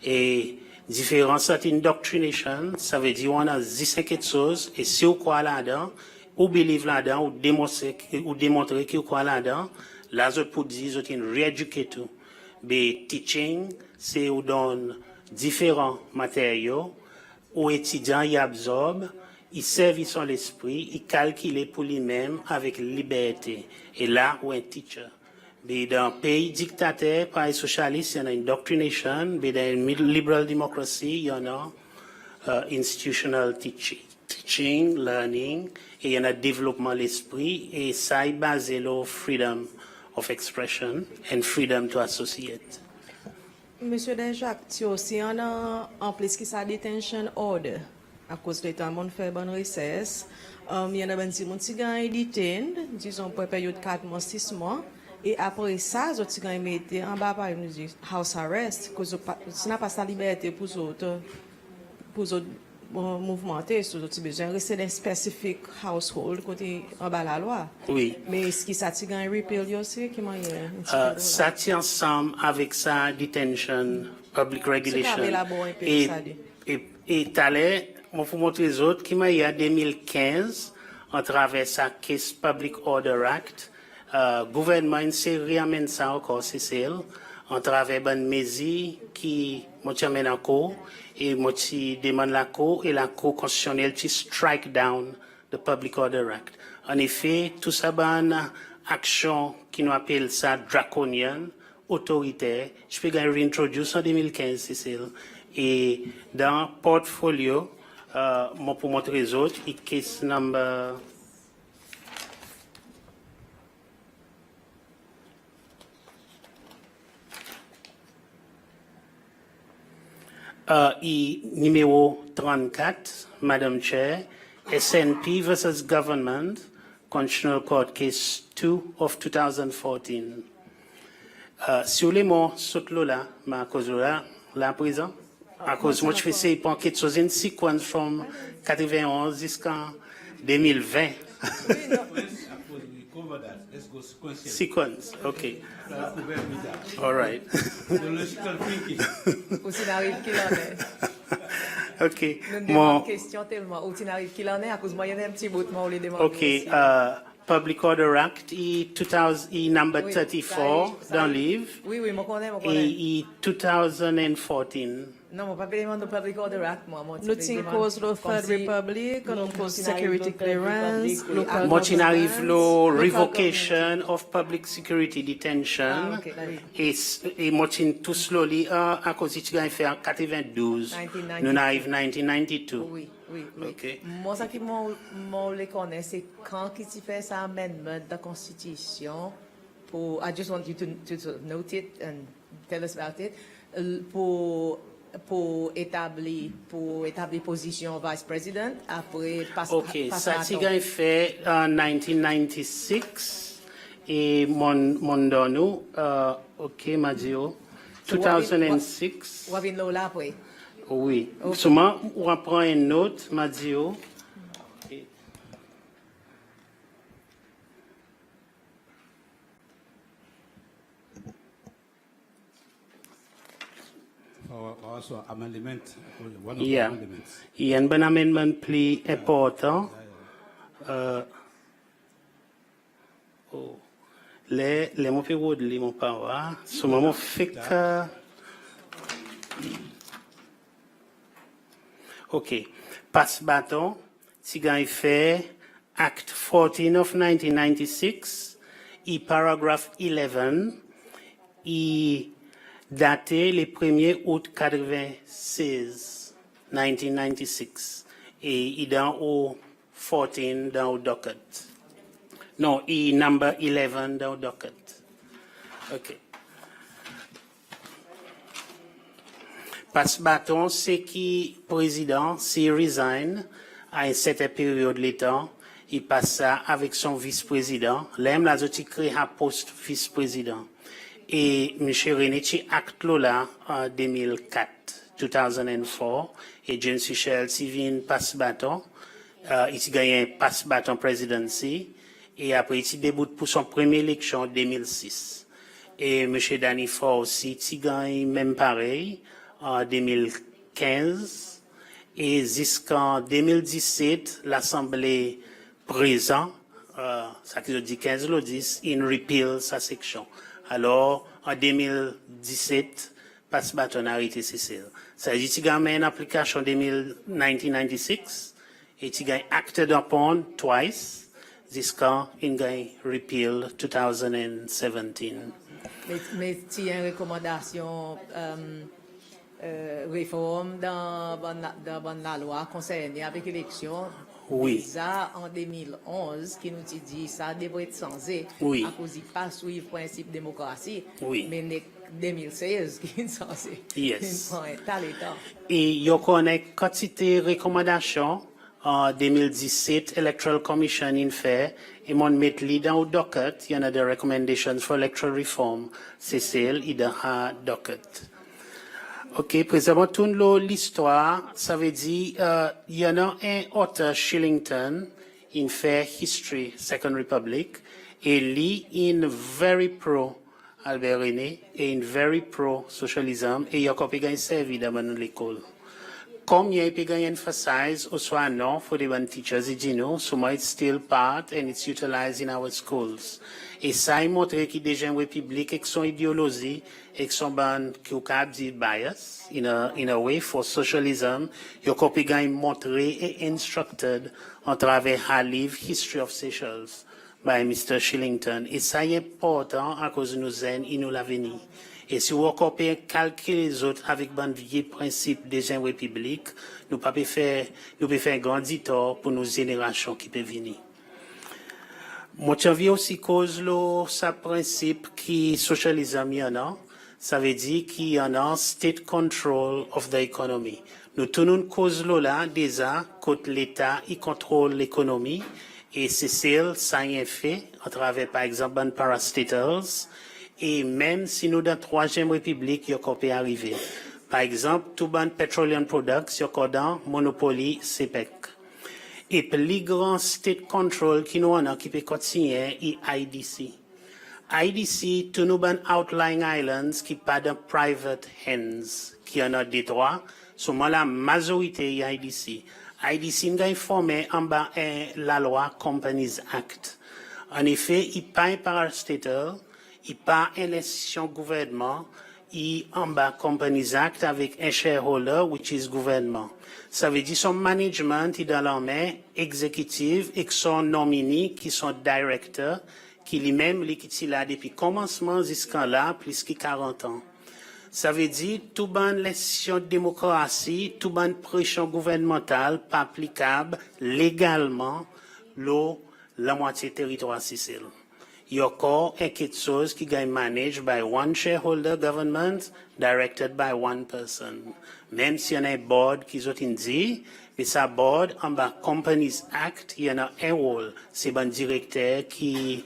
Speaker 2: Et différence entre indoctrination, ça veut dire on a 15 choses, et si vous croyez là-dedans, ou believe là-dedans, ou démontrer que vous croyez là-dedans, là, vous pour dire, vous êtes re-éduqué tout. Mais teaching, c'est vous donne différents matériaux, aux étudiants, ils absorbent, ils servent son esprit, ils calculent pour lui-même avec liberté. Et là, où un teacher. Mais dans un pays dictateur, par les socialistes, il y en a indoctrination, mais dans une liberal democracy, il y en a institutional teaching, learning, et il y en a développement de l'esprit, et ça est basé sur freedom of expression and freedom to associate.
Speaker 4: Monsieur Derjac, tu aussi en plus qui ça detention order à cause de temps mon fait bonne recess. Il y en a ben si mon petit gars detained, disons pour période 4 mois 6 mois et après ça les petits gars mettent en bas par exemple house arrest cause ça n'a pas sa liberté pour autres mouvementer sur d'autres besoins rester dans specific household côté en bas la loi.
Speaker 2: Oui.
Speaker 4: Mais est-ce que ça petit gars repeal aussi qui m'a
Speaker 2: Ça tient ensemble avec sa detention public regulation et t'allais moi pour montrer les autres qui m'a eu en 2015 en travers sa case Public Order Act gouvernement s'est réamène ça encore c'est celle en travers une mesure qui m'a amène en cour et m'a demande la cour et la cour constitutionnelle qui strike down the Public Order Act. En effet, tout ça ban action qui nous appelle ça draconian, autoritaire, je peux réintroduire en 2015 c'est celle. Et dans portfolio moi pour montrer les autres, it case number numéro 34, Madam Chair, SNP versus Government, Constitutional Court Case 2 of 2014. Sur les mots, saute là, mais à cause de là, la prison, à cause moi je fais ça, pour quelque chose, une séquence from 91 jusqu'en 2020. Sequence, okay. All right.
Speaker 4: Aussi n'arrive qu'il en est.
Speaker 2: Okay.
Speaker 4: Mon question tellement aussi n'arrive qu'il en est à cause moi il y a un petit bout de moi on les demande.
Speaker 2: Okay. Public Order Act, number 34 dans le livre.
Speaker 4: Oui, moi connais.
Speaker 2: Et 2014.
Speaker 4: Non, moi pas demande Public Order Act, moi. Nous t'in cause le Third Republic, nous cause security clearance,
Speaker 2: moi t'in arrive le revocation of public security detention. Et moi t'in tout slowly à cause tu as fait en 92. Nous arrive 1992.
Speaker 4: Oui.
Speaker 2: Okay.
Speaker 4: Moi, ça qui moi les connais, c'est quand qui tu fais ça amendment de la Constitution pour. I just want you to note it and tell us about it. Pour établir position vice président après
Speaker 2: OK, ça tu as fait en 1996 et mon dono OK Madio 2006.
Speaker 4: Ou là après.
Speaker 2: Oui. Seulement, on va prendre une note, Madio.
Speaker 5: Also amendment, one of the
Speaker 2: Yeah.
Speaker 5: amendments.
Speaker 2: Yeah, and an amendment plea important. Les mots pérodes, les mots pas, ce moment fait que. OK. Passe bâton, si gagne fait, Act 14 of 1996, paragraph 11, daté le 1er août 96, 1996, et il dans au 14 dans au docket. Non, number 11 dans au docket. OK. Passe bâton, c'est qui président, s'il resign à une certaine période de temps, il passe ça avec son vice-président. L'aime la zoti crée un poste vice-président. Et M. René, qui acte là en 2004, et James Fischel, s'il vient passe bâton, il gagne un passe bâton presidency, et après il débute pour son première élection en 2006. Et M. Danny Ford aussi, il gagne même pareil, en 2015 et jusqu'en 2017, l'Assemblée présente, ça qui veut dire 15 le 10, il repeal sa section. Alors, en 2017, passe bâton a été cessé. Ça veut dire qu'il y a une application en 1996 et il a acted upon twice jusqu'en il a repeal 2017.
Speaker 4: Mais il y a une recommandation réforme dans la loi concernée avec l'élection.
Speaker 2: Oui.
Speaker 4: Déjà en 2011, qui nous dit ça devrait être changé
Speaker 2: Oui.
Speaker 4: à cause de pas suivre le principe démocratie.
Speaker 2: Oui.
Speaker 4: Mais 2016 qui est censé.
Speaker 2: Yes.
Speaker 4: Et
Speaker 2: il y a une quantité de recommandations en 2017, Electoral Commission in fait, et mon mettre dans le docket, il y en a des recommendations for electoral reform, c'est celle, il y a docket. OK, présentons l'histoire, ça veut dire, il y en a un auteur, Shillington, in fait History, Second Republic, et lui, in very pro Albert René, et in very pro socialism, et il y a copié gagne servi dans l'école. Comme il y a pu gagner emphasize, ou soit non, for the one teachers, et dit non, so it's still part and it's utilized in our schools. Et ça, il montre qu'il y a des gens républiques avec son idéologie, avec son ban, qui ont dit bias, in a way, for socialism, il y a pu gagner montré et instructed en travers un livre, History of Socials, by Mr. Shillington. Et ça est important à cause de nous et nous l'avenir. Et si vous copiez calculer les autres avec un vieux principe des gens républiques, nous pouvons faire un grand tort pour nos générations qui peuvent venir. Moi, je aussi cause ce principe qui socialisme y en a. Ça veut dire qu'il y en a state control of the economy. Nous tenons cause là déjà que l'État y contrôle l'économie et c'est celle ça y est fait à travers par exemple un parastatals. Et même si nous, dans la Troisième République, il y a encore arrivé. Par exemple, tout ban petroleum products, il y a encore dans Monopoly, CPEC. Et puis, les grands state control qui nous ont, qui peut continuer, est IDC. IDC, tout nous ban outlying islands qui pas de private hands, qui en a des droits, seulement la majorité est IDC. IDC nous a formé en bas la loi Companies Act. En effet, il paye par un statal, il pas une institution gouvernement, il en bas Companies Act avec un shareholder, which is gouvernement. Ça veut dire son management est dans la main exécutive et son nominee qui sont directeurs, qui lui-même qui là depuis commencement jusqu'à là, plus que 40 ans. Ça veut dire tout ban l'institution de démocratie, tout ban pression gouvernementale pas applicable légalement la moitié territoire Sicile. Il y a encore quelque chose qui est managed by one shareholder government, directed by one person. Même s'il y en a un board qui est dit, mais ça board, en bas Companies Act, il y en a un rôle. C'est un directeur qui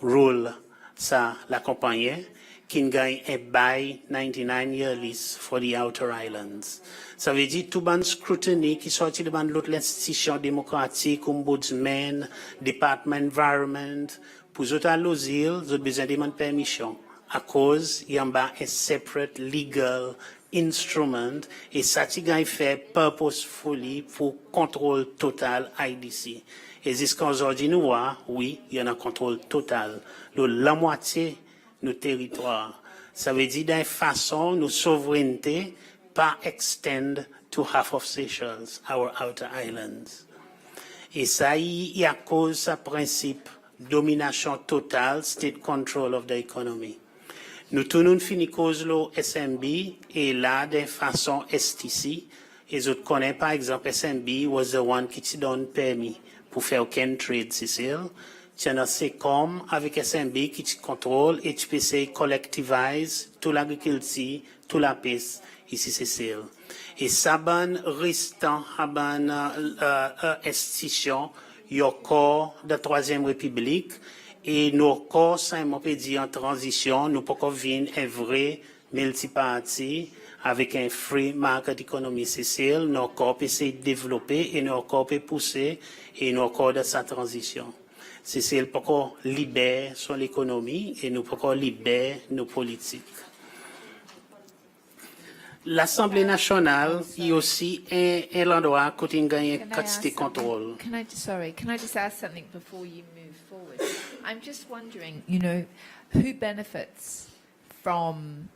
Speaker 2: roule ça, la compagnie, qui gagne un bail 99 year lease for the Outer Islands. Ça veut dire tout ban scrutiny qui sortit de ban l'autre institution démocratique, ombudsman, département environment, pour les autres à l'osile, ils ont besoin de permission. À cause, il y a un separate legal instrument et ça qui gagne fait purposefully pour contrôle total IDC. Et jusqu'à aujourd'hui, nous voyons, oui, il y a un contrôle total. La moitié de nos territoires. Ça veut dire d'une façon, nos souverainetés pas extend to half of Seychelles, our outer islands. Et ça, il y a cause ce principe domination totale, state control of the economy. Nous tournons fini cause le SMB et là, d'une façon STC. Et je connais par exemple SMB was the one qui te donne permis pour faire aucun trade, Cécile. C'est comme avec SMB qui te contrôle et tu peux essayer collectiviser toute l'agriculture, toute la pêche, ici Cécile. Et ça, ban restant, ban institution, il y a encore de la Troisième République et nos corps, ça on peut dire en transition, nous pouvons vivre un vrai multiparty avec un free market economy Cécile, nos corps peut se développer et nos corps peut pousser et nos corps de sa transition. Cécile peut libérer son économie et nous pouvons libérer nos politiques. L'Assemblée nationale est aussi un endroit où il y a une quantité de contrôle.
Speaker 3: Can I just ask something before you move forward? I'm just wondering, you know, who benefits from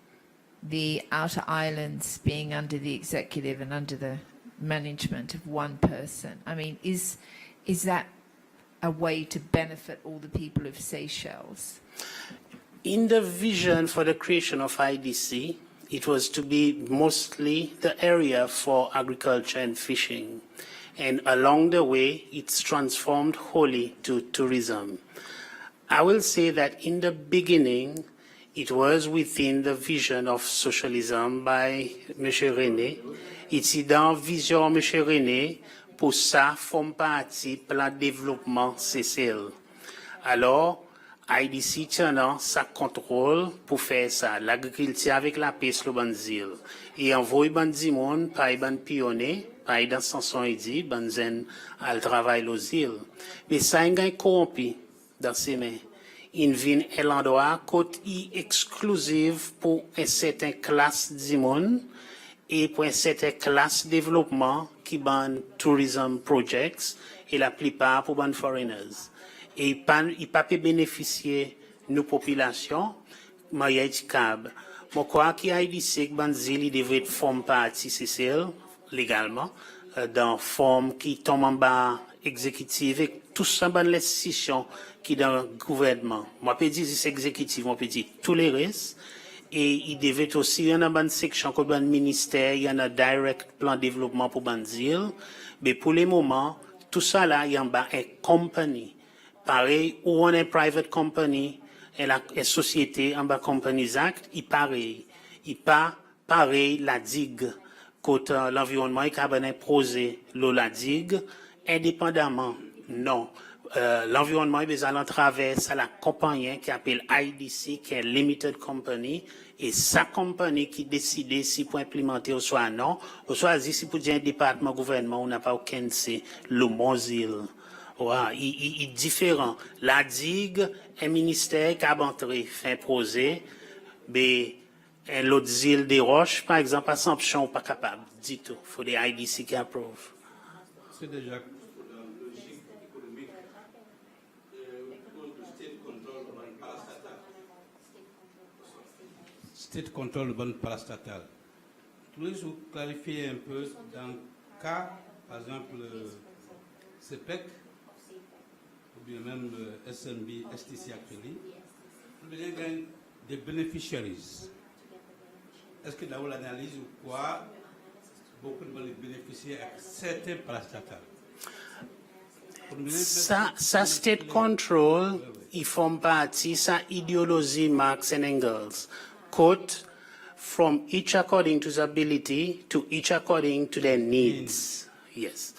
Speaker 3: the outer islands being under the executive and under the management of one person? I mean, is that a way to benefit all the people of Seychelles?
Speaker 2: In the vision for the creation of IDC, it was to be mostly the area for agriculture and fishing. And along the way, it's transformed wholly to tourism. I will say that in the beginning, it was within the vision of socialism by M. René. It's dans vision M. René, pour ça, forme partie plan développement Cécile. Alors, IDC tient sa contrôle pour faire ça, l'agriculture avec la pêche le banzil. Et envoie bandi monde, par ban pionnier, par dans Sanson et dit, banzen al travail aux îles. Mais ça a un corrompu dans ses mains. Il vient à l'endroit côté exclusive pour une certaine classe du monde et pour une certaine classe développement qui ban tourism projects et la plupart pour ban foreigners. Et il ne peut pas bénéficier de nos populations, mais il y a des câbles. Je crois qu'il y a des il devrait être forme partie Cécile, légalement, dans forme qui tombe en bas exécutive et tout ça dans l'institution qui est dans le gouvernement. Moi, je peux dire c'est exécutif, moi, je peux dire tous les restes. Et il devait aussi, il y en a une section comme un ministère, il y en a direct plan développement pour Banzil. Mais pour le moment, tout ça là, il y en a une compagnie. Pareil, ou on est private company, et la société en bas Companies Act, il pareil. Il pas pareil la digue, côté l'environnement, il a posé la digue, indépendamment, non. L'environnement est besoin traverse à la compagnie qui s'appelle IDC, qui est Limited Company, et sa compagnie qui décide si pour implémenter ou soit non, ou soit si pour dire un département gouvernement, on n'a pas aucun c'est le Mozil. Ouais, il est différent. La digue, un ministère qui a entré, fait un projet, mais l'autre île des Roches, par exemple, Assomption, pas capable, dit tout. Il faut des IDC qui approuvent.
Speaker 5: C'est déjà logique économique. State control ban parastatal. Tous les jours, clarifier un peu dans le cas, par exemple, CPEC, ou bien même SMB, STC actually, nous avons des beneficiaries. Est-ce que dans l'analyse ou quoi, beaucoup de bénéficiaires avec certains parastatales?
Speaker 2: Ça, state control, il forme partie, sa idéologie Marx and Engels. Quote, from each according to his ability to each according to their needs. Yes.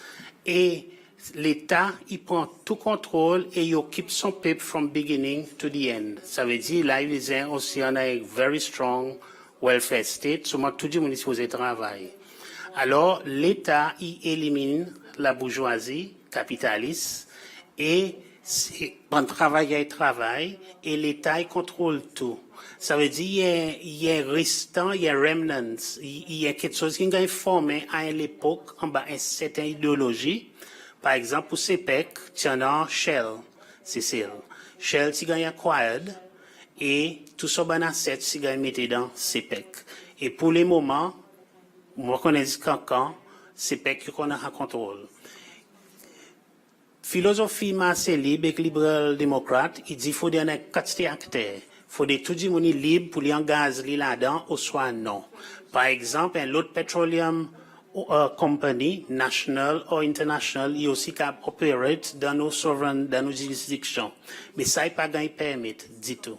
Speaker 2: Et l'État, il prend tout contrôle et il occupe son peuple from beginning to the end. Ça veut dire, là, il disait aussi, on a un very strong welfare state, seulement tout le monde est supposé travailler. Alors, l'État, il élimine la bourgeoisie capitaliste et on travaille et travail et l'État, il contrôle tout. Ça veut dire il y a un restant, il y a un remnant, il y a quelque chose qui est formé à l'époque en bas une certaine idéologie. Par exemple, pour CPEC, tu en as Shell, Cécile. Shell, tu gagnes acquired et tout ça, ben, asset, tu gagnes mis dans CPEC. Et pour le moment, moi, connais quand CPEC qu'on a un contrôle. Philosophie assez libre et libéral démocrate, il dit qu'il faut donner 4 acteurs. Il faut que tout le monde soit libre pour les engager là-dedans ou soit non. Par exemple, l'autre petroleum company, national ou international, il aussi cap operate dans nos sovereign, dans nos juridictions. Mais ça, il pas gagné permis, du tout.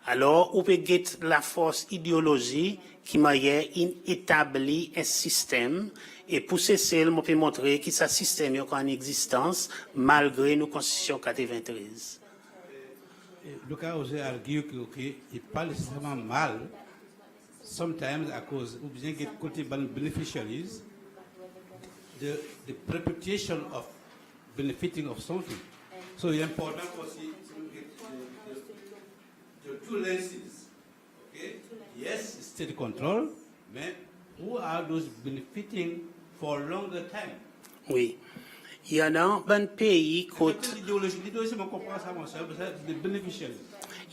Speaker 2: Alors, on peut get la force idéologie qui m'a établi un système et pour cela, on peut montrer que ce système est en existence malgré nos constitutions 93.
Speaker 5: Le cas où j'ai argué qu'il n'est pas nécessairement mal, sometimes à cause, ou bien qu'il côté beneficiaries, the perpetuation of benefiting of something. So it's important aussi the two lenses. Okay? Yes, state control, but who are those benefiting for a longer time?
Speaker 2: Oui. Il y en a un pays côté.
Speaker 5: L'idéologie, on comprend ça, mon cher, c'est des beneficiaries.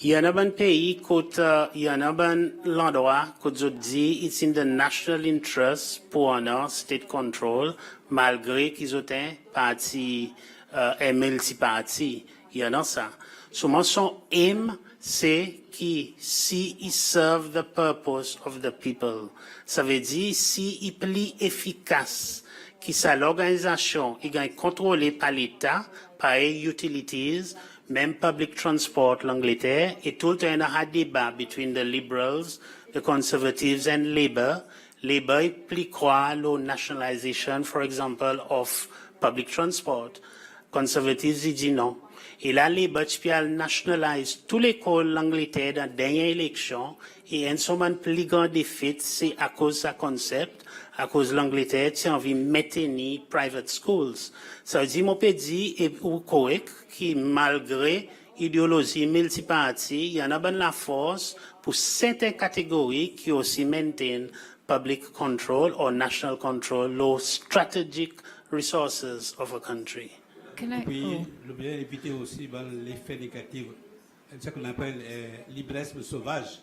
Speaker 2: Il y en a un pays côté, il y en a un l'endroit côté dit it's in the national interest pour un state control malgré qu'ils ont un parti un multiparti. Il y en a ça. Souvent son aim c'est qui si il serve the purpose of the people. Ça veut dire si il plie efficace qui ça l'organisation est contrôlée par l'État, par les utilities, même public transport l'Angleterre, et tout le temps il y a un débat between the liberals, the conservatives and Labour. Labour implique quoi la nationalisation, for example, of public transport. Conservatives disent non. Et là, Labour nationalise tous les écoles l'Angleterre dans la dernière élection, et un sommet plus grand défi, c'est à cause de ce concept, à cause de l'Angleterre, qui a envie de maintenir private schools. Ça veut dire, mon pays est correct, qui, malgré idéologie multipartie, il y en a bien la force pour certaines catégories qui aussi maintiennent public control or national control, low strategic resources of a country.
Speaker 5: Puis, le bien éviter aussi l'effet négatif, ce qu'on appelle libéralisme sauvage.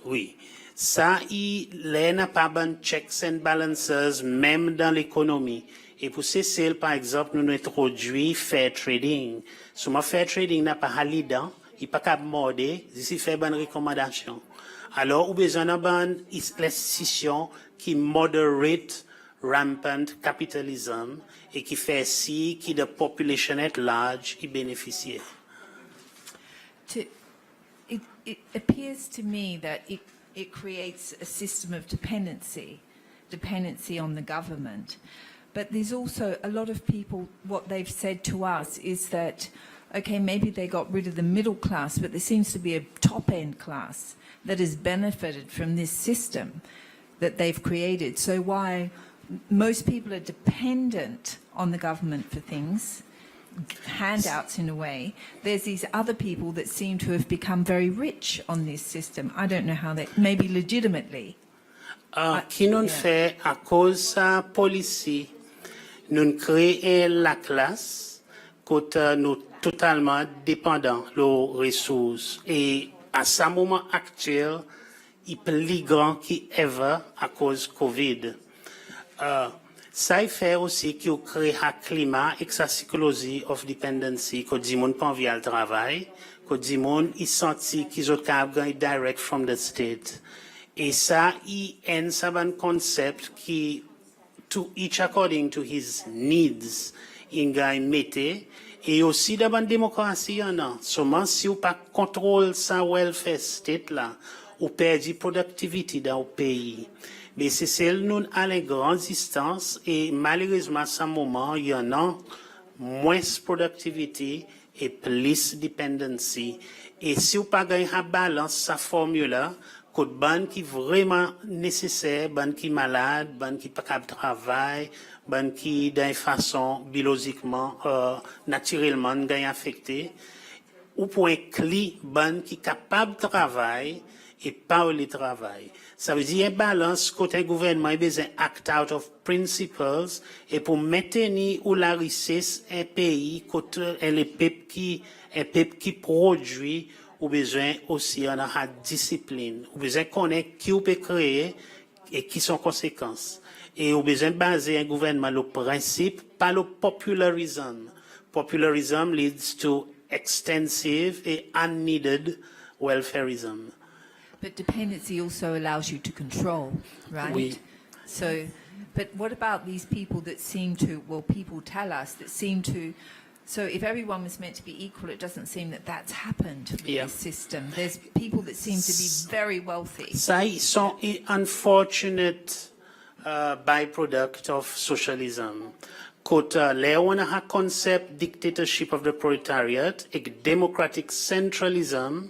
Speaker 2: Oui. Ça, il n'a pas de checks and balances, même dans l'économie. Et pour ces par exemple, nous introduisons fair trading. Souvent, fair trading n'a pas halidant, il n'a pas qu'à morder, il fait bonne recommandation. Alors, ou besoin d'une bonne institution qui moderate rampant capitalism et qui fait si que la population at large y bénéficie.
Speaker 3: It appears to me that it creates a system of dependency on the government. But there's also a lot of people, what they've said to us is that, okay, maybe they got rid of the middle class, but there seems to be a top-end class that has benefited from this system that they've created. So why most people are dependent on the government for things, handouts in a way, there's these other people that seem to have become very rich on this system. I don't know how they, maybe legitimately.
Speaker 2: Qui nous fait à cause de la police, nous créons la classe, quand nous totalement dépendants de ressources. Et à ce moment actuel, il est plus grand qu'ever à cause de Covid. Ça fait aussi qu'il crée un climat et sa psychologie of dependency, que les gens n'ont pas envie de travailler, que les gens sentent qu'ils ont gagné direct from the state. Et ça, il y a un concept qui, to each according to his needs, il a mette. Et aussi dans la démocratie, il y en a. Seulement si vous pas contrôle sa welfare state là, vous perdez productivité dans le pays. Mais c'est celle nous à la grande distance et malheureusement à ce moment il y en a moins productivity et plus dependency. Et si vous pas gagner à balance sa formule-là, que ban qui vraiment nécessaire, ban qui malade, ban qui pas capable de travail, ban qui d'une façon biologiquement, naturellement gagne affecté, ou point clé, ban qui capable de travail et pas le travail. Ça veut dire un balance côté gouvernement est besoin act out of principles et pour maintenir ou la richesse un pays côté un peuple qui produit ou besoin aussi en a discipline ou besoin connaître qui on peut créer et qui sont conséquences et ou besoin baser un gouvernement le principe pas le popularism. Popularism leads to extensive and unneeded welfarism.
Speaker 3: But dependency also allows you to control, right?
Speaker 2: Oui.
Speaker 3: So, but what about these people that seem to, well, people tell us that seem to, so if everyone was meant to be equal, it doesn't seem that that's happened with
Speaker 2: Yeah.
Speaker 3: this system. There's people that seem to be very wealthy.
Speaker 2: Ça, ils sont un unfortunate byproduct of socialism. Quand là, on a un concept dictatorship of the proletariat et democratic centralism,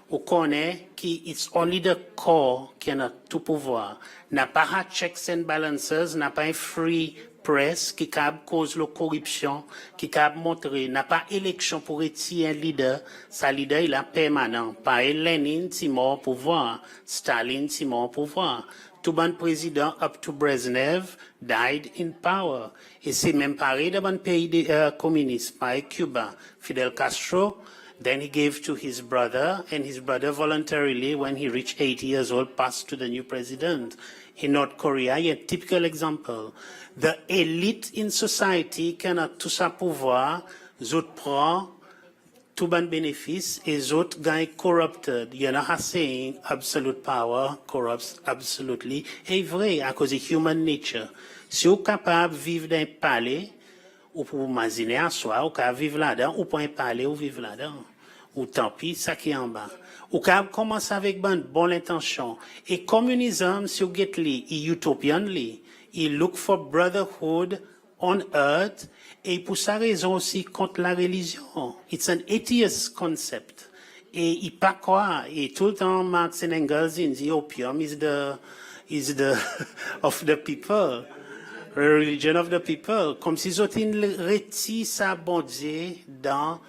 Speaker 2: on connaît qui it's only the core qui a tout pouvoir. N'a pas un checks and balances, n'a pas un free press qui cap cause la corruption, qui cap montrer, n'a pas élection pour retirer un leader, sa leader il a permanent. Pas Lénine, c'est mort pouvoir, Staline, c'est mort pouvoir. Tout bon président up to Brezhnev died in power. Et c'est même pareil dans un pays communiste, pas Cuba. Fidel Castro, then he gave to his brother, and his brother voluntarily, when he reached 80 years old, passed to the new president. In North Korea, a typical example. The elite in society cannot tout sa pouvoir, zot prend tout bon bénéfice, et zot gagne corrupted. You know how saying absolute power corrupts absolutely. Et vrai, à cause de human nature. Si vous êtes capable de vivre dans un palais, ou pour imaginer à soi, ou capable vivre là-dedans, ou pour un palais, ou vivre là-dedans. Ou tant pis, ça qui est en bas. Ou capable commencer avec bonne intention. Et communisme, si vous êtes li, utopian li, il look for brotherhood on earth, et pour sa raison aussi contre la religion. It's an atheist concept. Et il pas quoi, et tout le temps Marx and Engels dit opium is the of the people. Religion of the people, comme si ils ont réti sa bonté dans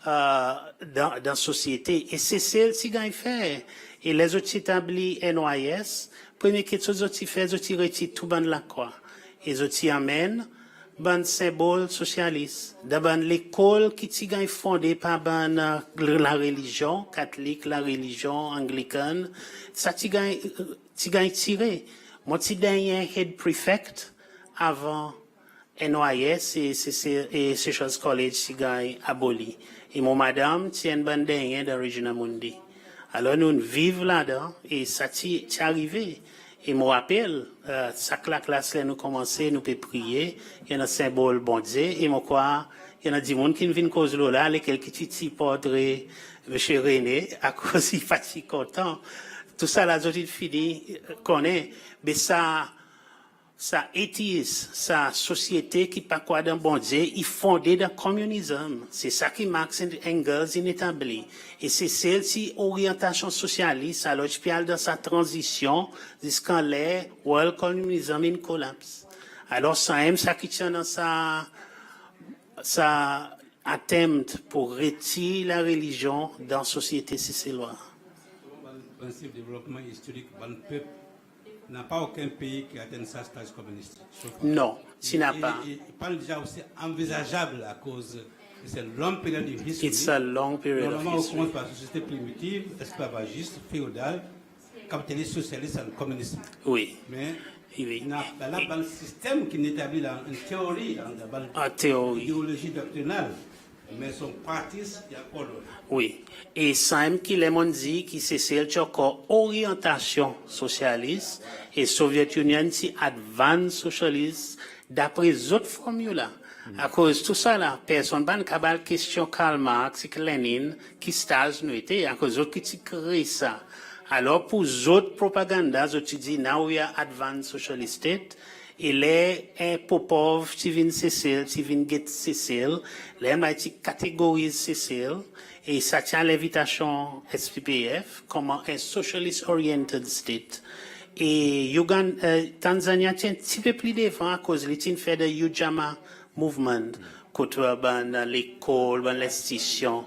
Speaker 2: la société. Et c'est celle qui gagne fait. Et les autres établis NYS, première question qu'ils ont fait, ils ont réti tout ban la croix. Ils ont amène ban symbole socialiste. D'abord l'école qui gagne fondée par la religion catholique, la religion anglicane, ça qui gagne tiré. Moi, tu dernier head prefect avant NYS et Socialist College qui gagne aboli. Et mon madame tient ban dernier d'origine mundi. Alors nous vivons là-dedans et ça t'y arrivé. Et me rappelle, ça que la classe là nous commençait, nous peut prier, il y a un symbole bon Dieu, et moi quoi, il y en a des gens qui viennent cause là, lesquels qui t'y porteraient, monsieur René, à cause il pas si content. Tout ça là, j'ai fini, connaît, mais ça atheiste, sa société qui pas quoi d'un bon Dieu, il fondé dans le communisme. C'est ça qui Marx et Engels ont établi. Et c'est celle-ci orientation socialiste, alors je parle dans sa transition jusqu'à l'ère world communism in collapse. Alors ça aime ça qui tient dans sa attempt pour retirer la religion dans la société sicéloise.
Speaker 5: Le principe de développement historique, le peuple n'a pas aucun pays qui atteint sa stage communiste.
Speaker 2: Non, s'il n'a pas.
Speaker 5: Il parle déjà aussi envisageable à cause de cette longue période de history.
Speaker 2: It's a long period of
Speaker 5: Normalement, on
Speaker 2: history.
Speaker 5: commence par la société primitive, esclavagiste, féodale, capitaliste, socialiste et communiste.
Speaker 2: Oui.
Speaker 5: Mais
Speaker 2: Oui.
Speaker 5: il y a là le système qui établit une théorie,
Speaker 2: En théorie.
Speaker 5: idéologie doctrinale, mais son pratique, il y a encore l'autre.
Speaker 2: Oui. Et ça même qui les dit qui c'est celle qui a encore orientation socialiste et Soviet Union qui advance socialiste d'après les autres formules là. À cause de tout ça là, personne n'a pas question Karl Marx et Lénine qui stage nous était à cause d'autres qui créent ça. Alors pour d'autres propagandas, autres disent now we are advanced socialist state Il est un pauvre, qui vient Cécile, qui vient get Cécile, les qui catégorise Cécile, et ça tient l'invitation SPPF comme un socialist oriented state. Et Tanzania tient un petit peu plus devant à cause de fait de Ujamaa movement, côté l'école, l'institution.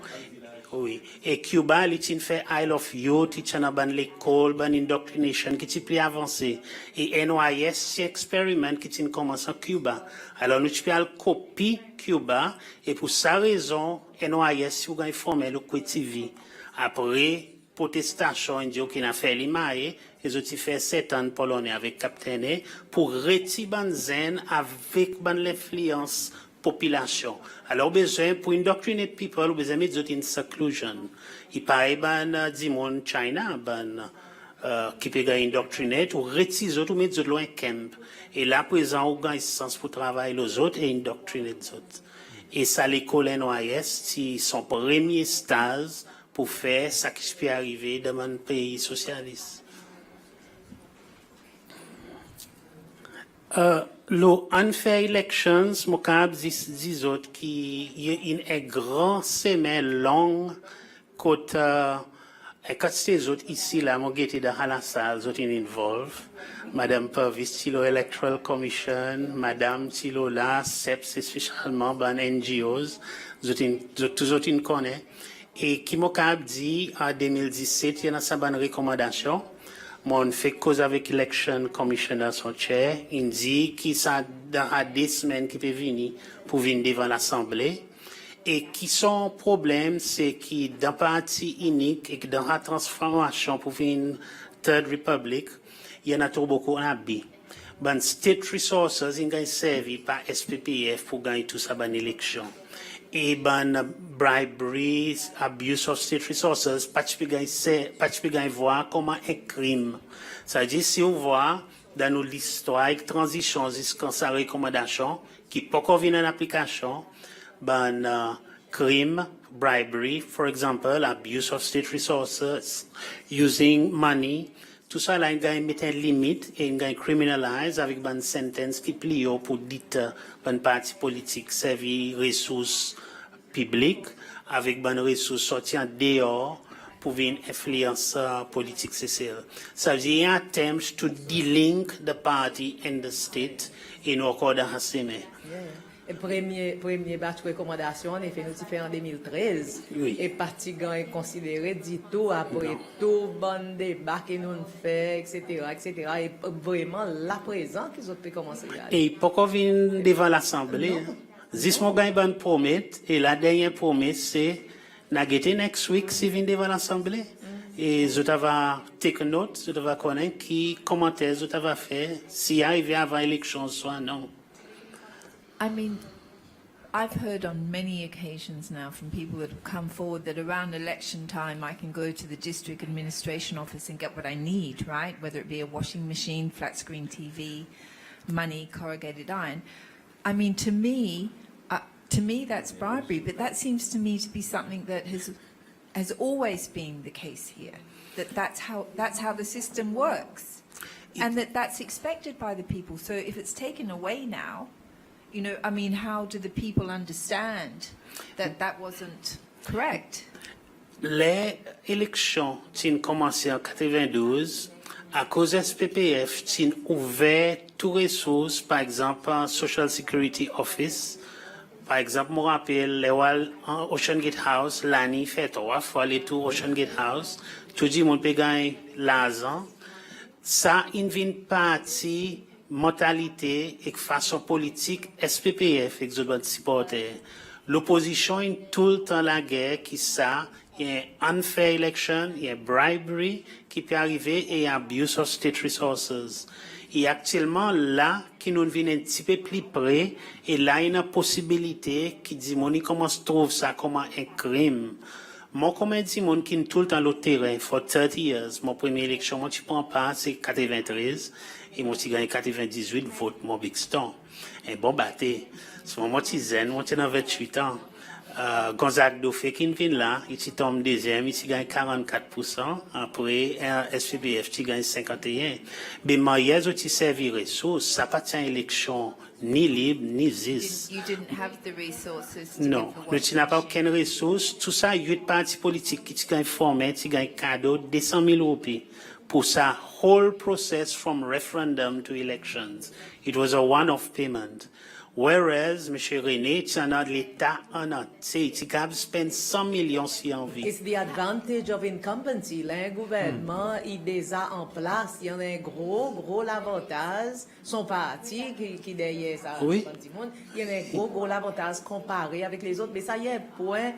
Speaker 2: Oui. Et Cuba, il fait Isle of Youth, il a l'école, indoctrination, qui est plus avancé. Et NYS, c'est expériment qui commence en Cuba. Alors, nous avons copie Cuba, et pour sa raison, NYS, si vous avez formé le TV. Après, protestation, qui a fait l'IMAE, ils ont fait 7 ans polonais avec Captain pour retirer zen avec l'influence population. Alors, besoin pour indoctrinate people, besoin mettre in seclusion. Il paraît dimon China, qui peut indoctrinate ou retirer ou mettre loin camp. Et là, présent, on a un sens pour travailler les autres et indoctrinate les autres. Et ça, l'école NYS, c'est son premier stage pour faire ce qui peut arriver dans un pays socialiste. Le unfair elections, moi, dis autres qui y a une grande semaine longue quand ces autres ici là, moi j'étais dans la salle, autres involved, Madame Purvis Tilo Electoral Commission, Madame Tilo là, SEPS spécialement ban NGOs, tous autres connaissent et qui m'a dit en 2017 il y a une bonne recommandation. Mon fait cause avec Election Commissioner son chair, il dit qu'il ça dans 10 semaines qui peut venir pour venir devant l'Assemblée et qui son problème c'est qui dans parti unique et que dans la transformation pour une Third Republic, il y en a trop beaucoup d'abus. Ben state resources ils gagnent servi par SPPF pour gagner tout ça ban élection. Et bribery, abuse of state resources, pas de gain voir comme un crime. Ça veut dire, si on voit dans nos l'histoire, transition jusqu'à sa recommandation, qui peut encore venir en application, crime, bribery, for example, abuse of state resources, using money, tout ça là, il y a une limite et il y a criminalise avec une sentence qui plie pour dire un parti politique servir ressources publiques avec une ressources sorties en dehors pour une influence politique c'est ça veut dire attempts to delink the party and the state in accord dans la semaine.
Speaker 6: Et premier batch de recommandation, on a fait notifier en 2013.
Speaker 2: Oui.
Speaker 6: Et parti est considéré dit tout après tout bon débat que nous fait, etc., etc. Et vraiment là présent qu'ils ont pu commencer.
Speaker 2: Et pourquoi venir devant l'Assemblée? Zis mon gagne bonne promesse et la dernière promesse c'est na gete next week si vient devant l'Assemblée. Et je t'avais take note, je t'avais connaître qui commentaire je t'avais fait si arrivé avant l'élection soit non.
Speaker 3: I mean, I've heard on many occasions now from people that have come forward that around election time I can go to the district administration office and get what I need, right? Whether it be a washing machine, flat screen TV, money, corrugated iron. I mean, to me that's bribery, but that seems to me to be something that has always been the case here. That's how the system works, and that's expected by the people. So if it's taken away now. You know, I mean, how do the people understand that wasn't correct?
Speaker 2: Les élections qui ont commencé en 92, à cause de SPPF, qui ont ouvert toutes les ressources, par exemple, Social Security Office, par exemple, je me rappelle, les Ocean Gate House, l'année fait 3 fois les tours Ocean Gate House, tout le monde peut gagner l'argent. Ça, il vient partie mentalité et façon politique SPPF et les supporters. L'opposition est tout le temps la guerre qui ça, il y a unfair election, il y a bribery qui peut arriver et il y a abuse of state resources. Et actuellement là, qui nous vient un petit peu plus près et là il y a une possibilité qui dit mon commence trouve ça comme un crime. Moi, comme je dis, mon qui est tout le temps le terrain, for 30 years, mon première élection, moi, tu prends pas, c'est 93, et moi, tu gagné 98 votes, mon Big Stone. Et bon, bah, c'est mon zen, on dans 28 ans. Gonzague Dauphin qui vient là, il tombe deuxième, il gagne 44%, après SPPF qui gagne 51%. Mais Maïs aussi servi ressources, ça pas tient élection ni libre ni zis.
Speaker 3: You didn't have the resources to
Speaker 2: Non,
Speaker 3: give the
Speaker 2: nous
Speaker 3: washing
Speaker 2: n'avons pas
Speaker 3: machine.
Speaker 2: aucune ressource. Tout ça, il y a des partis politiques qui gagnent formé, qui gagnent cadeau, 200 000 roupies pour ça whole process from referendum to elections. It was a one-off payment. Whereas, M. René, tu en as l'État en entier, tu peux spend 100 millions si envie.
Speaker 6: It's the advantage of incumbency. Le gouvernement, il déjà en place, il y en a un gros avantage. Son parti qui derrière ça,
Speaker 2: Oui.
Speaker 6: il y en a un gros avantage comparé avec les autres. Mais ça y est, point.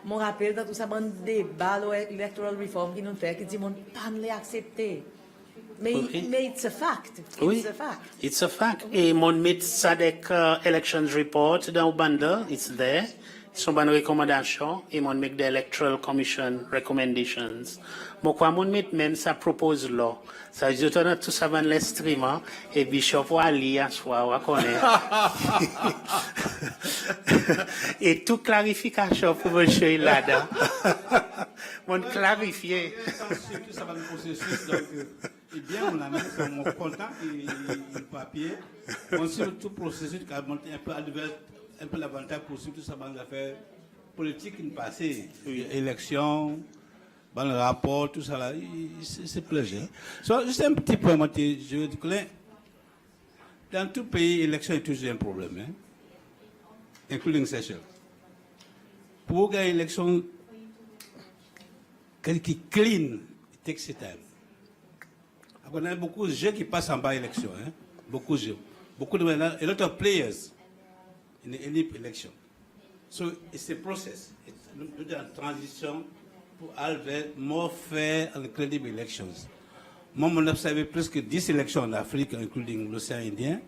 Speaker 6: Mon rappel dans tout ça, bon débat, l'Electoral reform qui nous fait, qui dit, mon pas les accepter. Mais it's a fact.
Speaker 2: Oui,
Speaker 6: It's a fact.
Speaker 2: it's a fact. Et mon met SADC elections report dans le bundle, it's there. Son bonne recommandation et mon make the Electoral Commission recommendations. Moi, quoi, mon met même ça propose là. Ça veut dire que tout ça va les streamers et Bishop va lire à soi, on connaît. Et toute clarification pour monsieur là-dedans. Mon clarifier.
Speaker 5: Surtout, ça va le processus. Donc, eh bien, on a mis sur mon contact et le papier. On suit tout processus qui a monté un peu l'avantage pour surtout ça dans l'affaire politique qui est passée. Élection, dans le rapport, tout ça là, c'est plaisir. Juste un petit point, moi, je veux dire que dans tout pays, l'élection est toujours un problème, hein, including Seychelles. Pour gagner l'élection qui clean, it takes time. On a beaucoup de jeux qui passent en bas élection, hein? Beaucoup de jeux. Beaucoup de a lot of players in any election. So it's a process. Nous sommes en transition pour aller more fair and credible elections. Moi, on a observé plus que 10 élections en Afrique, including l'océan Indien.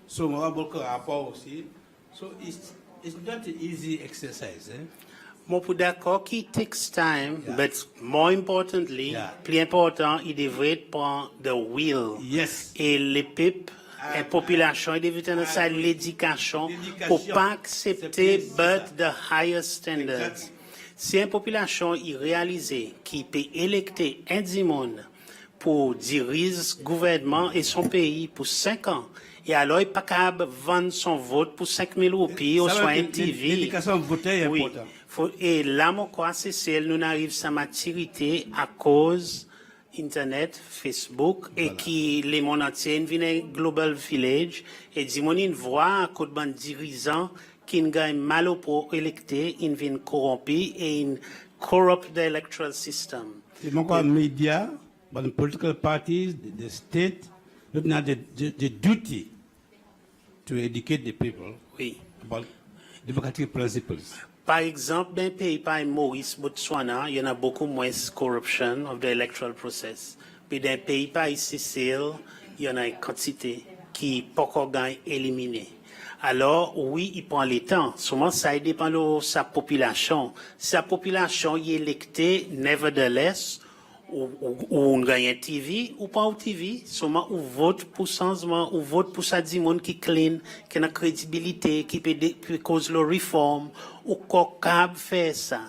Speaker 5: So, on a beaucoup de rapports aussi. So it's not an easy exercise. Eh?
Speaker 2: Moi, pour d'accord, qui takes time, but more importantly, plus important, il devrait prendre the will.
Speaker 5: Yes.
Speaker 2: Et les peuples, la population, il devrait avoir ça l'éducation pour pas accepter but the higher standards. Si une population y réalise qui peut électer un monde pour diriger le gouvernement et son pays pour 5 ans, et alors il n'est pas capable de vendre son vote pour 5 000 roupies ou soit un TV.
Speaker 5: L'éducation votée est importante.
Speaker 2: Et là, mon quoi, c'est celle nous arrive sa maturité à cause Internet, Facebook, et qui les monde entier viennent Global Village et dit mon une voix à cause de dirigeants qui gagnent mal pour électer, ils viennent corrompus et ils corrupt the electoral system.
Speaker 5: C'est mon quoi, médias, the political parties, the state, looking at the duty to educate the people
Speaker 2: Oui.
Speaker 5: about democratic principles.
Speaker 2: Par exemple, dans un pays comme Maurice, Botswana, il y en a beaucoup moins de corruption of the electoral process. Puis dans un pays comme Seychelles, il y en a une quantité qui peut encore éliminée. Alors, oui, il prend le temps. Souvent, ça dépend de sa population. Si sa population est électée, nevertheless, ou on gagne un TV, ou pas un TV, souvent, on vote pour changement, ou vote pour ça dit monde qui clean, qui a crédibilité, qui peut cause la réforme, ou capable faire ça.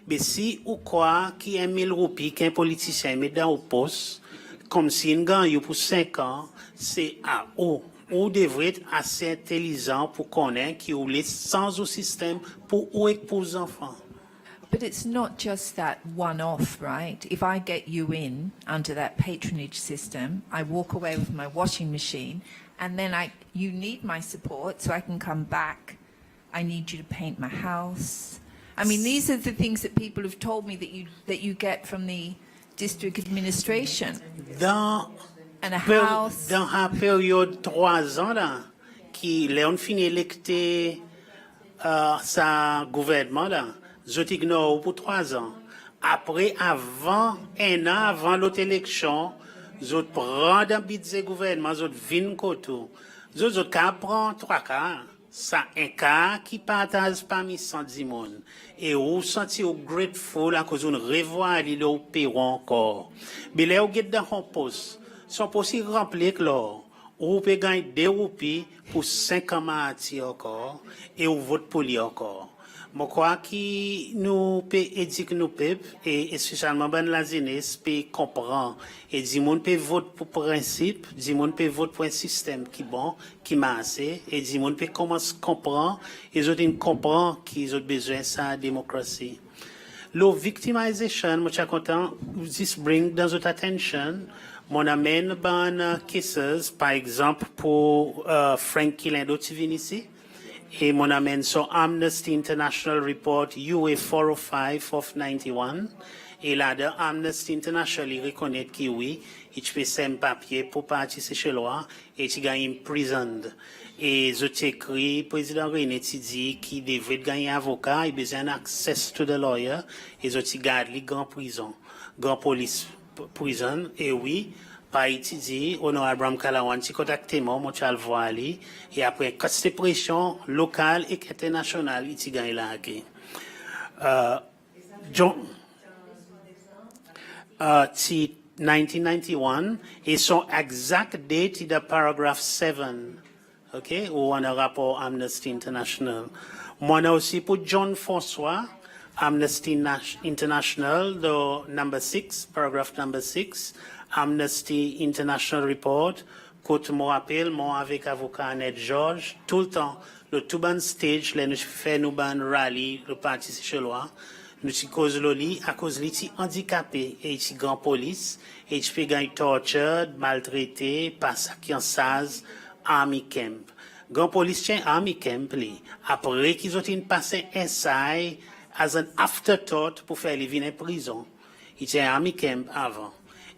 Speaker 2: Mais si ou quoi, qui a 1000 roupies, qu'un politicien met dans au poste, comme s'il gagne pour 5 ans, c'est à haut. Ou devrait être assez intelligent pour connaître qui ou les sans au système pour ou et pour les enfants.
Speaker 3: But it's not just that one-off, right? If I get you in under that patronage system, I walk away with my washing machine, and then you need my support so I can come back. I need you to paint my house. I mean, these are the things that people have told me that you get from the district administration. And a house.
Speaker 2: Dans la période 3 ans, là, qui Léon finit électé sa gouvernement, là, je t'ignore pour 3 ans. Après, un an avant l'autre élection, je prends un budget gouvernement, je viens côté. Je prends 3 cas. Ça, un cas qui partage parmi 110 personnes. Et vous sentez grateful à cause d'une revoir l'île au Pérou encore. Mais là, vous êtes dans un poste. Son poste est rempli, là. ou peut gagner 2 roupies pour 5 ans Mahati encore, et ou vote pour lui encore. Je crois que nous pouvons éduquer nos peuples, et spécialement la jeunesse, peut comprendre. Et du monde peut voter pour principe, du monde peut voter pour un système qui est bon, qui marche, et du monde peut commencer à comprendre, et ils ont comprendre qu'ils ont besoin de sa démocratie. Le victimization, je suis content, this bring dans votre attention, mon amène ban cases, par exemple, pour Frank Kilindo qui vient ici. Et mon amène sur Amnesty International Report UA 405 of 91. Et là, de Amnesty International, il reconnaît que oui, il fait un papier pour participer chez loi et il gagne imprisoned. Et je t'écris, président René, tu dis qu'il devrait gagner avocat, il a besoin d'accès to the lawyer, et je te garde les grands prison, grand police prison, et oui, par étudier, honorable Abraham Kalawan, tu contactes moi, moi tu vas le voir aller, et après, quand c'est pression locale et internationale, il gagne là, John, 1991, et son exact date de paragraph 7, ok, ou on a rapport Amnesty International. Moi, aussi pour John François, Amnesty International, the number 6, paragraph number 6, Amnesty International Report, côte moi rappelle, moi avec avocat Annette George, tout le temps, le tout ban stage, là, nous fait nous ban rally, le parti chez loi, nous ci cause loli, à cause li handicapé, et ci grand police, et ci fait gagner torture, maltraité, passe à Kansas, Army Camp. Grand politicien Army Camp, après qu'ils ont passé inside as an afterthought pour faire les vins en prison. Il était Army Camp avant.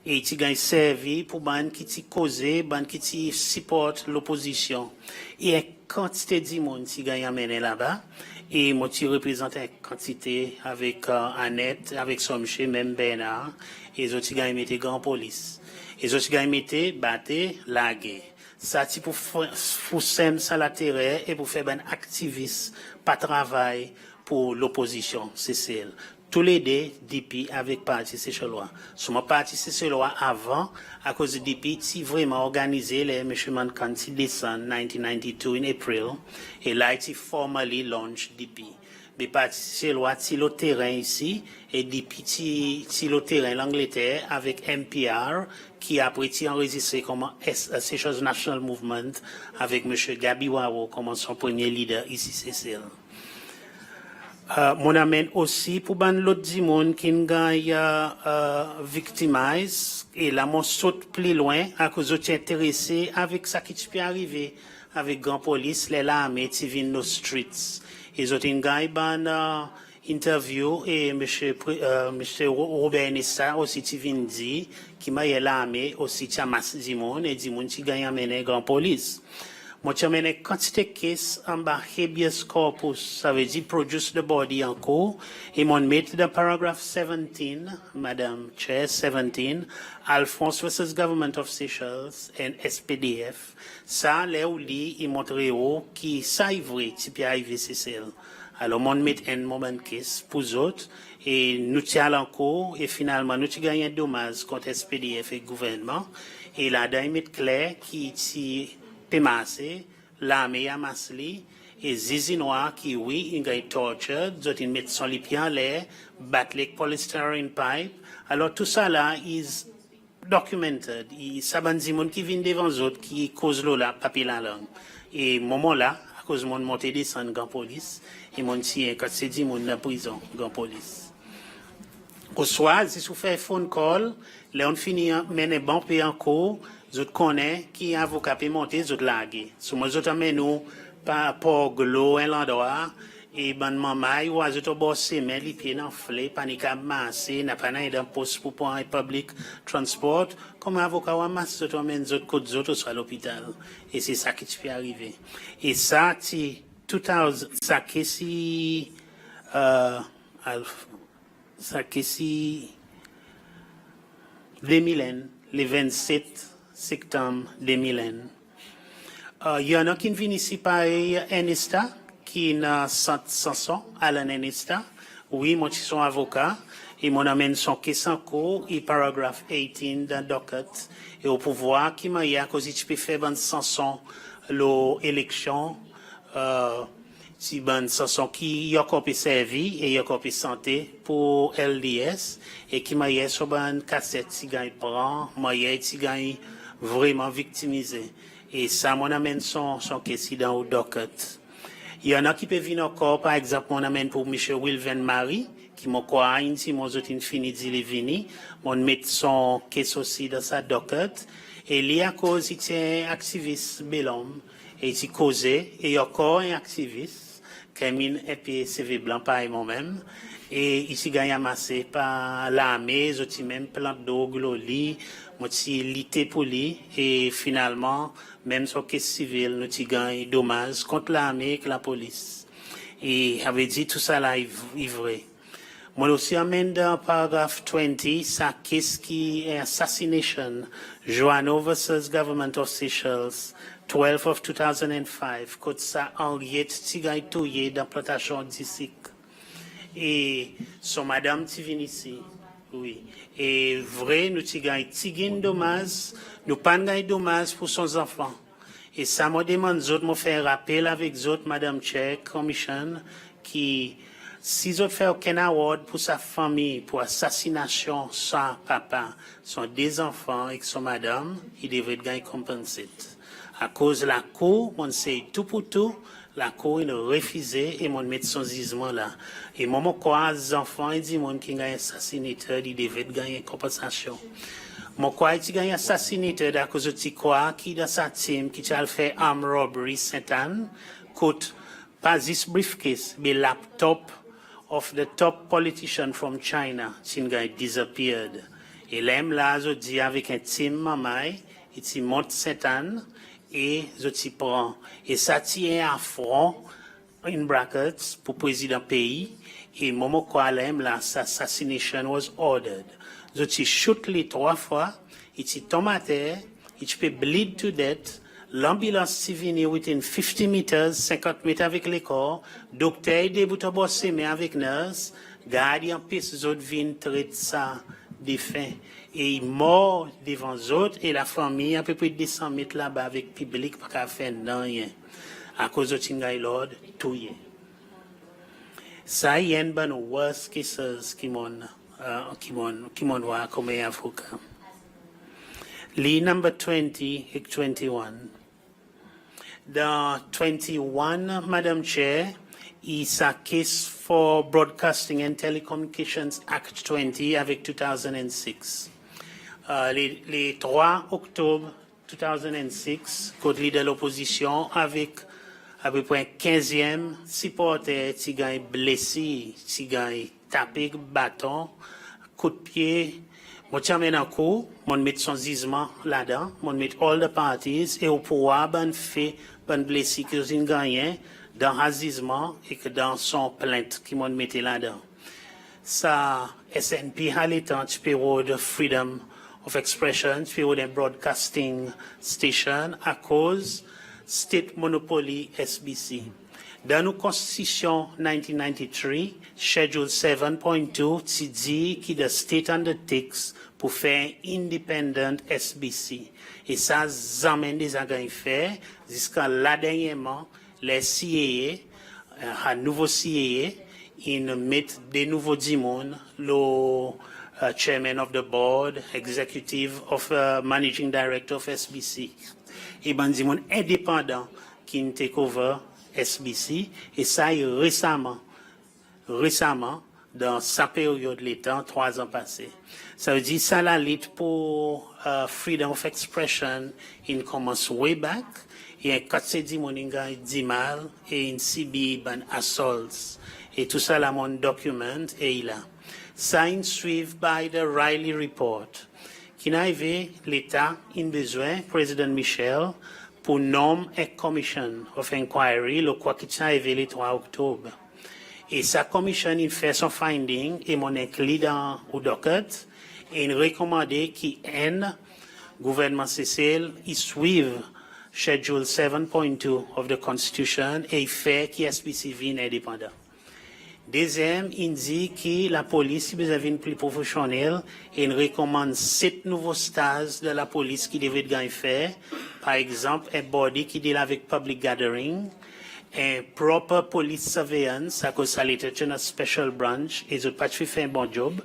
Speaker 2: Et il a servi pour ban qui t'y causé, ban qui t'y supporte l'opposition. Et une quantité de monde qui gagne amené là-bas. Et moi, tu représente une quantité avec Annette, avec son monsieur, même Bernard. Et les autres gagnent mettre grand police. Et les autres gagnent mettre battre, laguer. Ça, c'est pour faire ça la terre et pour faire un activiste, pas travail pour l'opposition, c'est celle. Tous les deux, DP avec parti Socialist. Sur mon parti Socialist avant, à cause de DP, qui vraiment organisé les measurements quand il descend 1992 in April, et là, il formally launch DP. Mais parti Socialist, c'est le terrain ici, et DP, c'est le terrain l'Angleterre avec MPR, qui a après enregistré comme Socialist National Movement avec M. Gabi Wawo comme son premier leader ici, c'est mon amène aussi pour ban l'autre dimon qui gagne victimise et là mon saute plus loin à cause de intéressé avec ça qui peut arriver avec grand police les l'armée qui viennent nos streets et autres gagne ban interview et monsieur Robert Nessa aussi qui vient dire qui m'a l'armée aussi qui a masse dimon et dimon qui gagne amener grand police. Moi, je mets une quantité de cases en bas habeas corpus, ça veut dire produce the body en cours, et mon mettre dans paragraph 17, Madame Chair, 17, Alphonse versus Government of Seychelles and SPDF, ça, là où il montre qui ça est vrai, qui peut arriver, c'est celle. Alors, mon met un moment case pour autres, et nous tiens en cours, et finalement, nous gagnons un dommage contre SPDF et gouvernement, et là, dans met clair qui Pémassé, l'armée a massé, et Zizi Noir qui, oui, il a torture, d'autres ils mettent son les pieds en l'air, battent les polystyrene pipe. Alors tout ça là, is documented. Il s'abandonne monde qui vient devant eux autres, qui cause l'eau là, papier la langue. Et moment là, à cause de mon montée descend grand police, et mon tien, quand c'est dit, mon la prison, grand police. Au soir, si vous faites phone call, là on finit, mener bon pays en cours, je connais qui avocat peut monter, je lague. So moi je t'amène nous par glo un l'endroit et ban maman ou je te bosse mais les pieds dans flé panique à masser n'a pas dans poste pour un public transport comme avocat ou masse je t'amène je côté autres sur l'hôpital et c'est ça qui peut arriver. Et ça c'est 2000 ça qui si ça qui si 2000 les 27 septembre 2001. Il y en a qui viennent ici par Enista, qui n'a 500 à l'Enista. Oui, moi, je suis avocat. et mon amène son case en cours, et paragraphe 18 dans docket, et au pouvoir qui m'a y a cause tu peux faire ban sanction l'élection, si ban sanction qui y a encore servi et y a encore santé pour LDS, et qui m'a y a sur ban cassette si gagne prend, m'a y a si gagne vraiment victimisé. Et ça, mon amène son case dans le docket. Il y en a qui peuvent venir encore, par exemple, mon amène pour M. Wilven Marie, qui m'a quoi, si mon autre fini d'y venir, mon met son case aussi dans sa docket, et il y a cause, il est activiste belhomme, et il causé, et il y a encore un activiste, Camille et CV blanc, pareil moi-même, et ici gagne amassé par l'armée, ils même plante d'eau, gloli, moti lité pour lui, et finalement, même sur caisse civile, nous avons gagné dommage contre l'armée et la police. Et avait dit tout ça là, est vrai. Moi aussi, amène dans paragraphe 20, ça qu'est-ce qui est assassination, Joanno versus Government Officials, 12 of 2005, côté ça, Henriette Tigay Touye d'implantation d'ici. Et son madame Tivin ici, oui. Et vrai, nous avons dommage, nous pas gagné dommage pour son enfant. Et ça me demande d'autres, me faire rappel avec d'autres, Madame Chair, Commission, qui, si ils fait aucun award pour sa famille, pour assassination sans papa, son deux enfants et son madame, il devrait gagner compensé. À cause de la cour, on sait tout pour tout, la cour il a refusé et on met son gisement là. Et moi, quoi, les enfants, ils disent qui gagne assassiné, il devrait gagner compensation. Mon quoi, il gagne assassiné à cause de quoi, qui dans sa team, qui a fait armed robbery Saint-Anne, coûte pas this briefcase, mais laptop of the top politician from China, qui a disappeared. Et l'aime là, je dis avec un team mamai, il monte Saint-Anne, et je t'y prends. Et ça tient à front, in brackets, pour président pays, et moment quoi l'aime là, assassination was ordered. Je t'y shoot les 3 fois, il t'y tombe à terre, il peut bleed to death, l'ambulance s'y vient within 50 meters, 50 mètres avec les corps, docteur debout à bosser, mais avec nurse, gardien piste, les autres viennent traiter ça défunt. Et il mort devant les autres, et la famille, à peu près 200 mètres là-bas, avec public, pas qu'à faire rien. À cause de Tingay Lord, tout y est. Ça y est, ben, worst cases qui m'ont voit comme avocat. Lee number 20 et 21. Dans 21, Madam Chair, is a case for Broadcasting and Telecommunications Act 20 avec 2006. Les 3 octobre 2006, code leader de l'opposition avec à peu près 15e supporter qui gagne blessé, qui gagne tapé bâton, coup de pied, moi tiens en coup, mon met son gisement là-dedans, mon met all the parties et au pouvoir ben fait ben blessé que j'ai gagné dans un gisement et que dans son plainte qui m'ont mettait là-dedans. Ça SNP a l'état de freedom of expression, de broadcasting station à cause state monopoly SBC. Dans nos constitution 1993, schedule 7.2, tu dis que the state undertakes pour faire independent SBC. Et ça, amène des agents fait jusqu'à là dernièrement, les CAA, un nouveau CAA, ils mettent des nouveaux dimons, le chairman of the board, executive of managing director of SBC. Et ben dimon indépendant qui ne take over SBC et ça est récemment dans sa période de temps 3 ans passés. Ça veut dire ça la lutte pour freedom of expression in commence way back et un 4 dit moninga 10 mal et une CB ban assaults et tout ça là mon document et il a signed suived by the Riley report qui n'a eu l'État in besoin, Président Michel, pour nommer une commission of inquiry, le quoi qui a eu le 3 octobre. Et sa commission, il fait son finding, et mon inclus dans le docket, et il recommande qu'il gouvernement Cécile, il suive schedule 7.2 of the Constitution, et il fait qu'il SBC vienne indépendant. Deuxième, il dit que la police devient plus professionnelle et il recommande 7 nouveaux stages de la police qui devraient être faits. Par exemple, un body qui deal avec public gathering, un proper police surveillance, à cause de l'état special branch, et ils n'ont pas fait un bon job.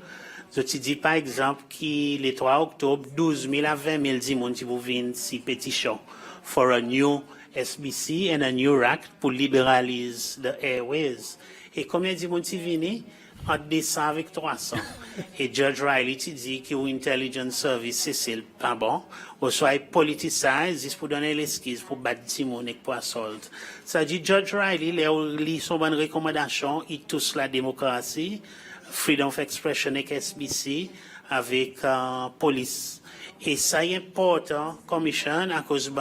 Speaker 2: Je te dis par exemple que le 3 octobre, 12 000 à 20 000 personnes qui vont venir si pétition for a new SBC and a new act pour libéraliser the airways. Et combien de gens sont venus? En 200 avec 300. Et Judge Riley te dit que l'intelligence service, c'est pas bon. Ou soit politicise, pour donner l'excuse pour battre Timon et pour assault. Ça dit Judge Riley, les son bonne recommandation, il touche la démocratie, freedom of expression et SBC avec police. Et ça est important, commission, à cause de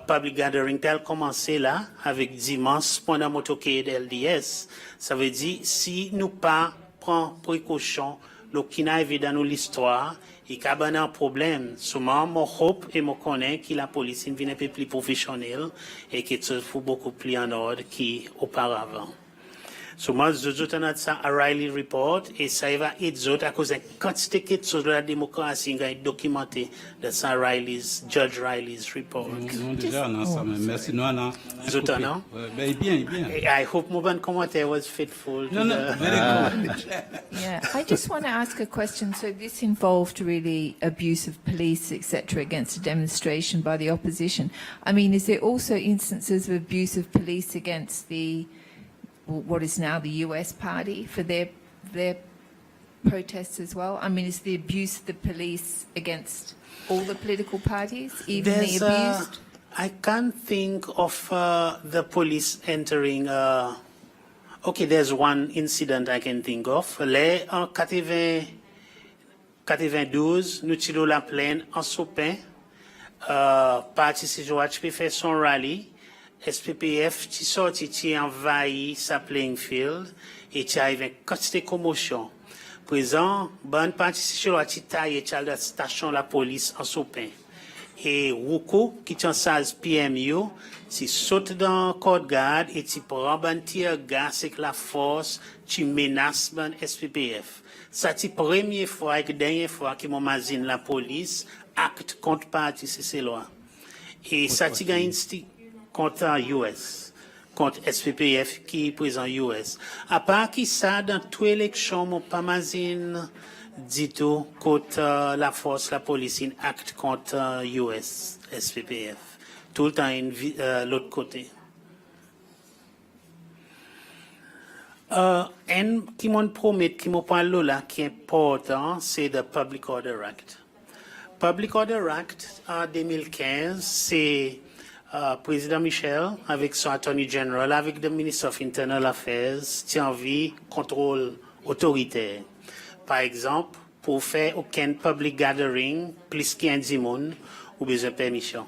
Speaker 2: public gathering tel commencé là, avec dimanche pendant motoquet de LDS. Ça veut dire, si nous pas prenons précaution, le qui n'a dans nous l'histoire, il y a un problème. Souvent, mon hope et mon connaît que la police est un peu plus professionnelle et que tout faut beaucoup plus en ordre qu'auparavant. So, moi, je vous ai ça à Riley Report et ça va être autres à cause de la quantité de la démocratie qui est documentée dans ça Judge Riley's Report.
Speaker 5: Non, déjà, non, ça, merci, non, non.
Speaker 2: Vous êtes non?
Speaker 5: Bien.
Speaker 2: I hope my commentaire was faithful.
Speaker 5: No, very good.
Speaker 3: Yeah, I just want to ask a question. So this involved really abuse of police, etc., against a demonstration by the opposition. I mean, is there also instances of abuse of police against what is now the US party for their protests as well? I mean, is the abuse of the police against all the political parties, even the abused?
Speaker 2: I can't think of the police entering. Okay, there's one incident I can think of. Les en 92, nous tirons la plaine en Sopin. Parti Sijoach fait son rallye. SPPF qui sorti qui envahi sa playing field et qui arrive une quantité de commotion. Présent, bonne partie sur la taille et la station la police en Sopin. Et Woko qui tient 16 PMU, si saute dans le code garde et tu prend un tir gaz avec la force, tu menaces ben SPPF. Ça c'est la première fois et la dernière fois que m'imagine la police acte contre partie c'est loi. Et ça c'est gagne contre US, contre SPPF qui est présent US. À part qui ça, dans toute élection, mon pamazine dit tout contre la force, la police, une acte contre US, SPPF. Tout le temps, l'autre côté. Un qui m'ont promis, qui m'ont parlé là, qui est important, c'est le Public Order Act. Public Order Act, en 2015, c'est Président Michel, avec son Attorney General, avec le Ministre of Internal Affairs, tient envie contrôle autoritaire. Par exemple, pour faire aucun public gathering, plus qu'il y a 10 personnes, ou besoin de permission.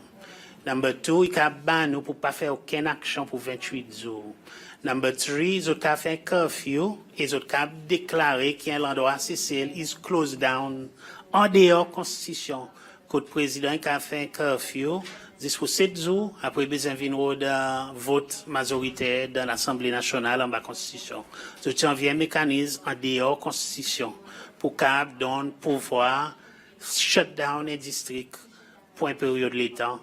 Speaker 2: Number 2, il y a ban pour pas faire aucune action pour 28 jours. Number 3, ils ont fait un curfew, et ils ont déclaré qu'il y a un endroit CCL is closed down en dehors de la Constitution. Que le président a fait un curfew, pour 7 jours, après besoin de vote majoritaire dans l'Assemblée nationale en bas Constitution. C'est un vieux mécanisme en dehors Constitution pour qu'il donne pouvoir shut down un district pour une période de temps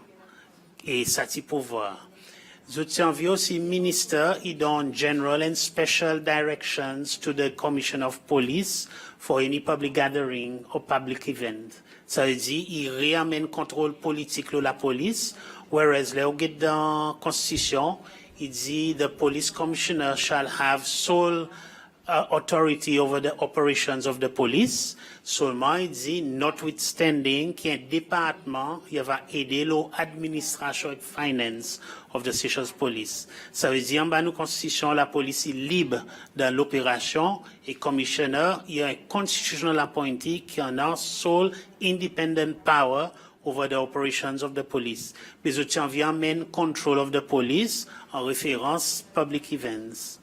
Speaker 2: et ça c'est pouvoir. Je envie aussi minister, il donne general and special directions to the Commission of Police for any public gathering or public event. Ça veut dire, il ramène contrôle politique de la police, whereas là, dans la Constitution, il dit, the police commissioner shall have sole authority over the operations of the police. Seulement, il dit, notwithstanding, qu'il y a un département, il va aider l'administration et finance of the Socialist Police. Ça veut dire, en bas, nous, Constitution, la police est libre dans l'opération et commissioner, il y a un constitutional appointee qui en a sole independent power over the operations of the police. Mais je tiens à main control of the police en référence public events.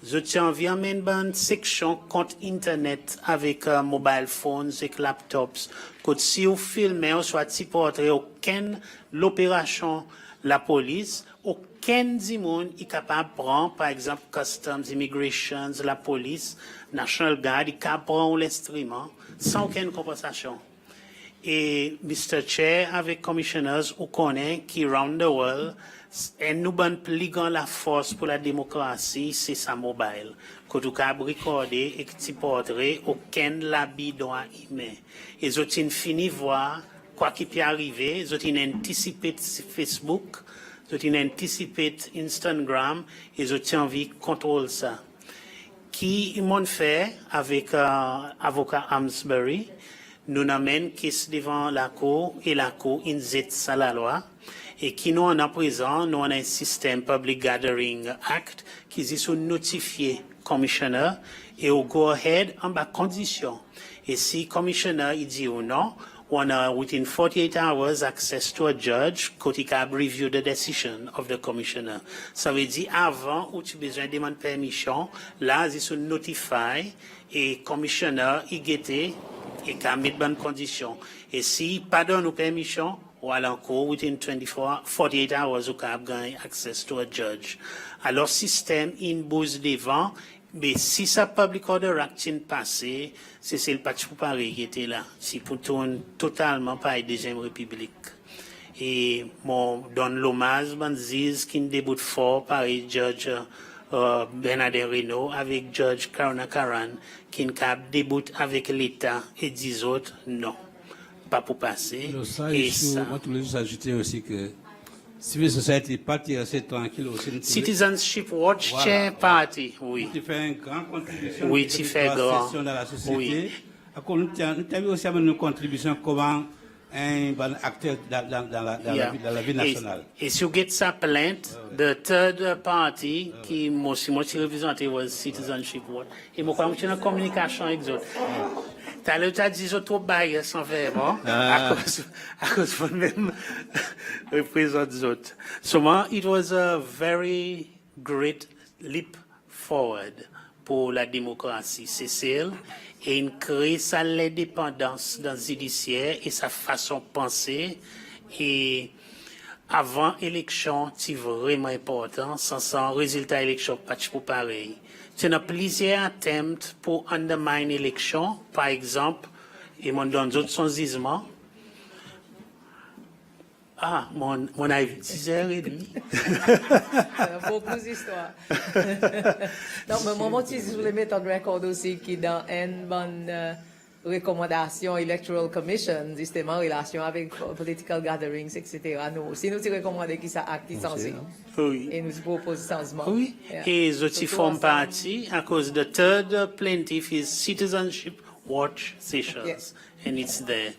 Speaker 2: Je tiens à une section contre Internet avec mobile phones et laptops. Que si vous filmez, ou soit si portrait aucune l'opération, la police, aucun du monde est capable de prendre, par exemple, Customs, Immigration, la police, National Guard, il est capable de prendre l'instrument sans aucune compensation. Et Mr. Chair, avec commissioners, on connaît qui round the world, et nous ban plus grand la force pour la démocratie, c'est sa mobile. Que tu as recordé et que tu porterais aucun labis droit humain. Et ils ont fini voir quoi qui peut arriver, ils ont anticipé Facebook, ils ont anticipé Instagram, ils ont envie de contrôler ça. Qui m'ont fait avec avocat Amsbury, nous amène caisse devant la cour et la cour injecte ça la loi. Et qui nous en a présent, nous on a un système Public Gathering Act qui dit sous notifier commissioner et au go ahead en bas condition. Et si commissioner il dit ou non, on a within 48 hours access to a judge qui can review the decision of the commissioner. Ça veut dire avant où tu as besoin de demander permission, là ils sont notify et commissioner il guette et can mettre bonne condition. Et si pas donne nos permission, ou encore within 48 hours ou can gain access to a judge. Alors système in bouse devant, mais si ça public order act passé, c'est le patch pour Paris qui était là. C'est pour tourner totalement par la deuxième république. Et mon donne l'hommage, ben Ziz qui débute fort par le judge Bernardin Reno avec judge Karuna Karan qui débute avec l'État et 10 autres non. Pas pour passer.
Speaker 5: Et ça, moi, je voulais juste ajouter aussi que Civil Society Party est tranquille aussi.
Speaker 2: Citizenship Watch Chair Party, oui.
Speaker 5: Tu fais une grande contribution.
Speaker 2: Oui, tu fais grand.
Speaker 5: Dans la société.
Speaker 2: Oui.
Speaker 5: Nous avons aussi une contribution comment un bon acteur dans la vie nationale.
Speaker 2: Et si vous get sa plainte, the third party qui moi représenté was Citizenship Watch. Et moi, quand je suis en communication avec eux. T'as le tas dit trop bail sans faire, bon? À cause de même représente autres. So, it was a very great leap forward pour la démocratie. C'est celle et une crée sa l'indépendance dans le judiciaire et sa façon de penser. Et avant élection, c'est vraiment important. Sans résultat élection, pas pour pareil. Il y a plusieurs attempts pour undermine l'élection. Par exemple, et mon donne d'autres son gisement. Ah, mon avis, 6h30.
Speaker 6: Beaucoup d'histoires. Non, mais moi, je voulais mettre en record aussi qui dans une bonne recommandation Electoral Commission, justement, en relation avec political gatherings, etc. Nous aussi, nous recommandons qu'ils soient actifs
Speaker 2: Oui.
Speaker 6: et nous proposons changement.
Speaker 2: Oui.
Speaker 6: Yeah.
Speaker 2: Et les autres font partie à cause the third plaintiff is Citizenship Watch Seychelles.
Speaker 6: Yes.
Speaker 2: And it's there.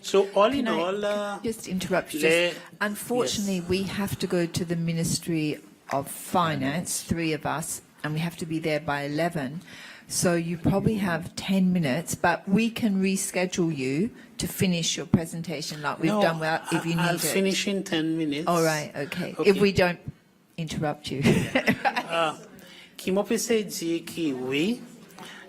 Speaker 2: So all in
Speaker 3: Can I
Speaker 2: all,
Speaker 3: just interrupt you? Unfortunately, we have to go to the Ministry of Finance, 3 of us, and we have to be there by 11. So you probably have 10 minutes, but we can reschedule you to finish your presentation like we've done well if you need
Speaker 2: I'll
Speaker 3: it.
Speaker 2: finish in 10 minutes.
Speaker 3: All right, okay.
Speaker 2: Okay.
Speaker 3: If we don't interrupt you.
Speaker 2: Qui m'a pensé dire que oui,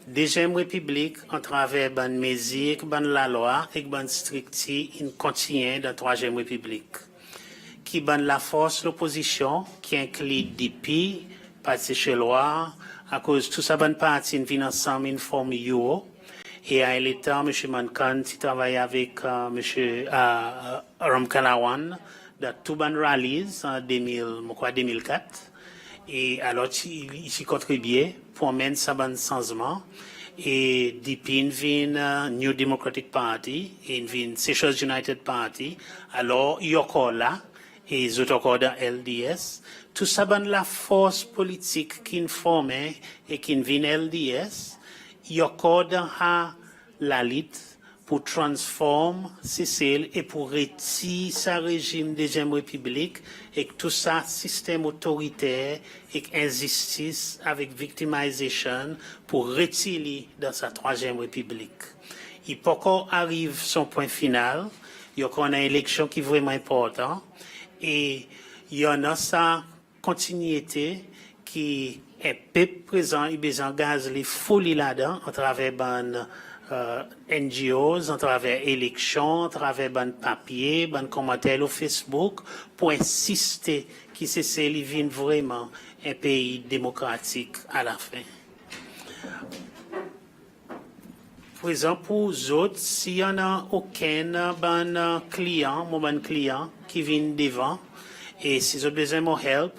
Speaker 2: deuxième république, en travers bonne mesure, bonne la loi et bonne stricti, il continue dans troisième république. Qui bonne la force l'opposition, qui inclut DP, Parti chez loi, à cause de tout ça bonne partie, une vient ensemble, une forme euro. Et à l'état, M. Mankan, qui travaille avec M. Ramkalawan, dans tout bonne rallies en 2004. Et alors, il s'y contribuait pour mener ça bon changement. Et depuis, il vient New Democratic Party, et il vient Socialist United Party. Alors, il y a encore là, et ils ont encore dans LDS. Tout ça, ben, la force politique qui nous forme et qui vient LDS, il y a encore dans la lutte pour transformer Cécile et pour retirer sa régime deuxième république et que tout ça, système autoritaire et injustice avec victimisation pour retirer dans sa troisième république. Il peut encore arriver son point final. Il y a encore une élection qui est vraiment importante. Et il y en a sa continuité qui est peu présent et besoin de gaz les folies là-dedans à travers NGOs, à travers élections, à travers ban papier, ban commentaires au Facebook, pour insister que c'est vraiment un pays démocratique à la fin. Par exemple, pour les autres, s'il n'y en a aucun client qui vient devant, et si vous avez besoin de help,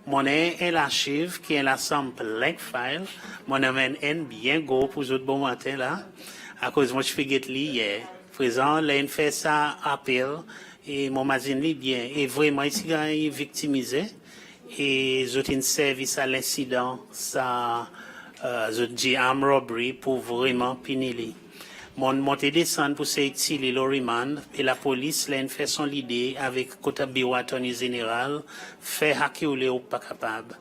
Speaker 2: mon un l'archive qui est l'ensemble plein de files, mon amène un bien gros pour les autres bon matin là, à cause moi je fais get li hier. Présent, là, il fait ça appel, et mon magazine li bien, et vraiment, ici, il est victimisé, et j'ai un service à l'incident, ça, je dis armed robbery pour vraiment punir li. Mon monté descend pour s'exiler le remand, et la police l'a fait son idée avec Kota Bureau Attorney Général, fait hacker ou pas capable.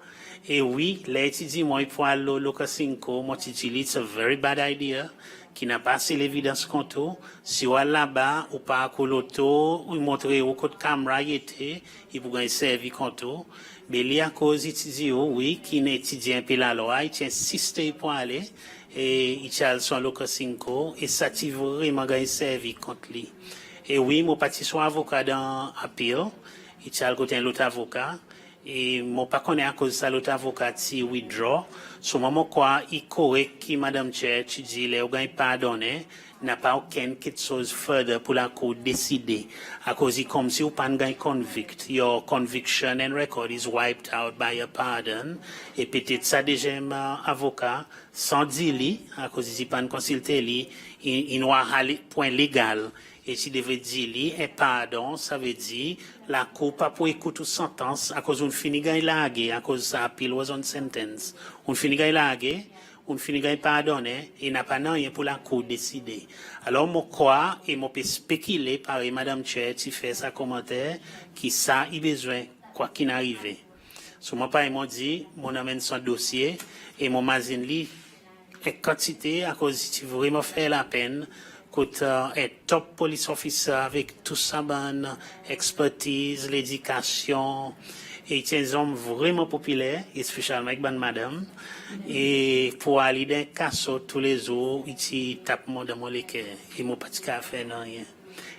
Speaker 2: Et oui, là, il dit, moi, il faut aller au Loca 5, moi, il dit, it's a very bad idea, qui n'a pas assez l'évidence contre. Si on est là-bas, ou pas à l'auto, ou montrer où côté caméra y était, il pourrait servir contre. Mais il y a cause, il dit, oui, qui n'étudie un peu la loi, il insiste pour aller, et il a son Loca 5, et ça, il vraiment gagné servir contre lui. Et oui, mon parti soit avocat dans appel, il a le côté l'autre avocat, et mon pas connaît à cause de ça l'autre avocat si withdraw. Sur moment quoi, il correct qui Madame Church dit les organes pardonné, n'a pas aucune quelque chose further pour la cour décider. À cause comme si vous pas gain convict, your conviction and record is wiped out by a pardon. Et peut-être ça déjà avocat sans dire li, à cause il pas consulter li, il doit aller point légal. Et si devait dire un pardon, ça veut dire la cour pas pour écouter une sentence à cause d'une finit gagne laguer, à cause ça appeal was on sentence. On finit gagne laguer, on finit gagne pardonner, et n'a pas rien pour la cour décider. Alors, moi, crois, et moi, peux spéculer par Madame Church, qui fait sa commentaire, qui ça, il besoin, quoi qu'il n'arrive. Sur mon père, il m'a dit, mon amène son dossier, et mon magazine li, est quantité, à cause si tu veux vraiment faire la peine, un top police officer avec tout ça, expertise, l'éducation, et c'est un homme vraiment populaire, spécialement avec madame, et pour aller dans le casso tous les jours, il tape mon dans mon cœur, et mon petit café, non, rien.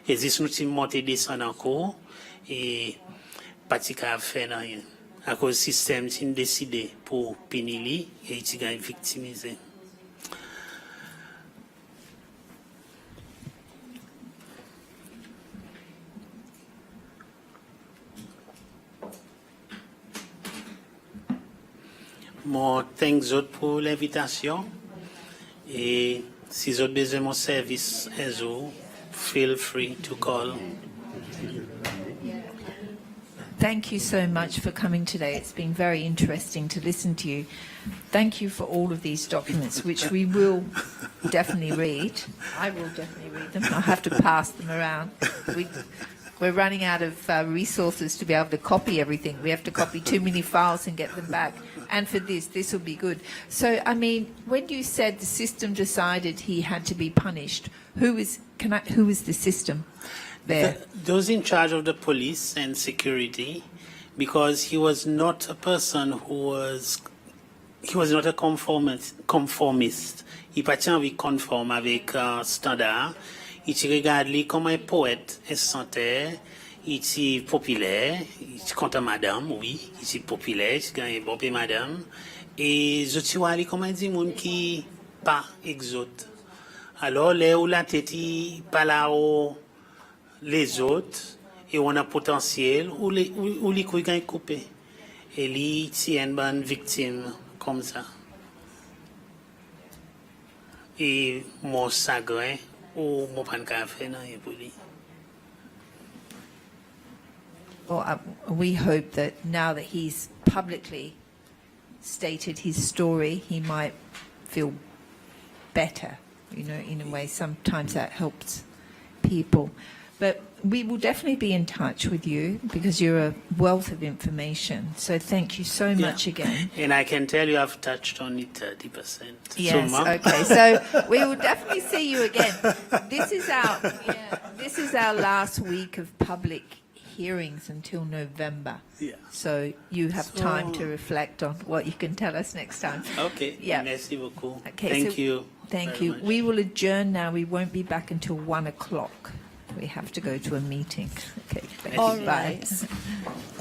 Speaker 2: Et si nous montons descendre encore, et petit café, non, rien. À cause du système, c'est décidé pour punir, et il est victimisé. Moi, thanks pour l'invitation. Et si vous avez besoin de mon service, feel free to call.
Speaker 3: Thank you so much for coming today. It's been very interesting to listen to you. Thank you for all of these documents, which we will definitely read. I will definitely read them. I'll have to pass them around. We're running out of resources to be able to copy everything. We have to copy too many files and get them back. And for this will be good. So, I mean, when you said the system decided he had to be punished, who is the system there?
Speaker 2: Those in charge of the police and security, because he was not a person he was not a conformist. Il pas envie conforme avec standard. Il regarde lui comme un poète, un chanteur. Il est populaire, il est contre madame, oui, il est populaire, il gagne bon pour madame. Et je suis allé comme un dit, monde qui pas exote. Alors, là où la tête, pas là où les autres, et on a potentiel, où les couilles gagnent coupé. Et lui, il est une bonne victime, comme ça. Et mon chagrin, ou mon pan café, non, il pour lui.
Speaker 3: Well, we hope that now that he's publicly stated his story, he might feel better, you know, in a way. Sometimes that helps people. But we will definitely be in touch with you because you're a wealth of information. So thank you so much again.
Speaker 2: And I can tell you I've touched only 30%.
Speaker 3: Yes,
Speaker 2: so,
Speaker 3: okay. So we will definitely see you again. This is our last week of public hearings until November.
Speaker 2: Yeah.
Speaker 3: So you have time to reflect on what you can tell us next time.
Speaker 2: Okay.
Speaker 3: Yeah.
Speaker 2: Merci beaucoup.
Speaker 3: Okay,
Speaker 2: Thank
Speaker 3: so-
Speaker 2: you.
Speaker 3: Thank
Speaker 2: very
Speaker 3: you.
Speaker 2: much.
Speaker 3: We will adjourn now. We won't be back until 1 o'clock. We have to go to a meeting. Okay. Thank
Speaker 2: All
Speaker 3: you. Bye.
Speaker 6: right.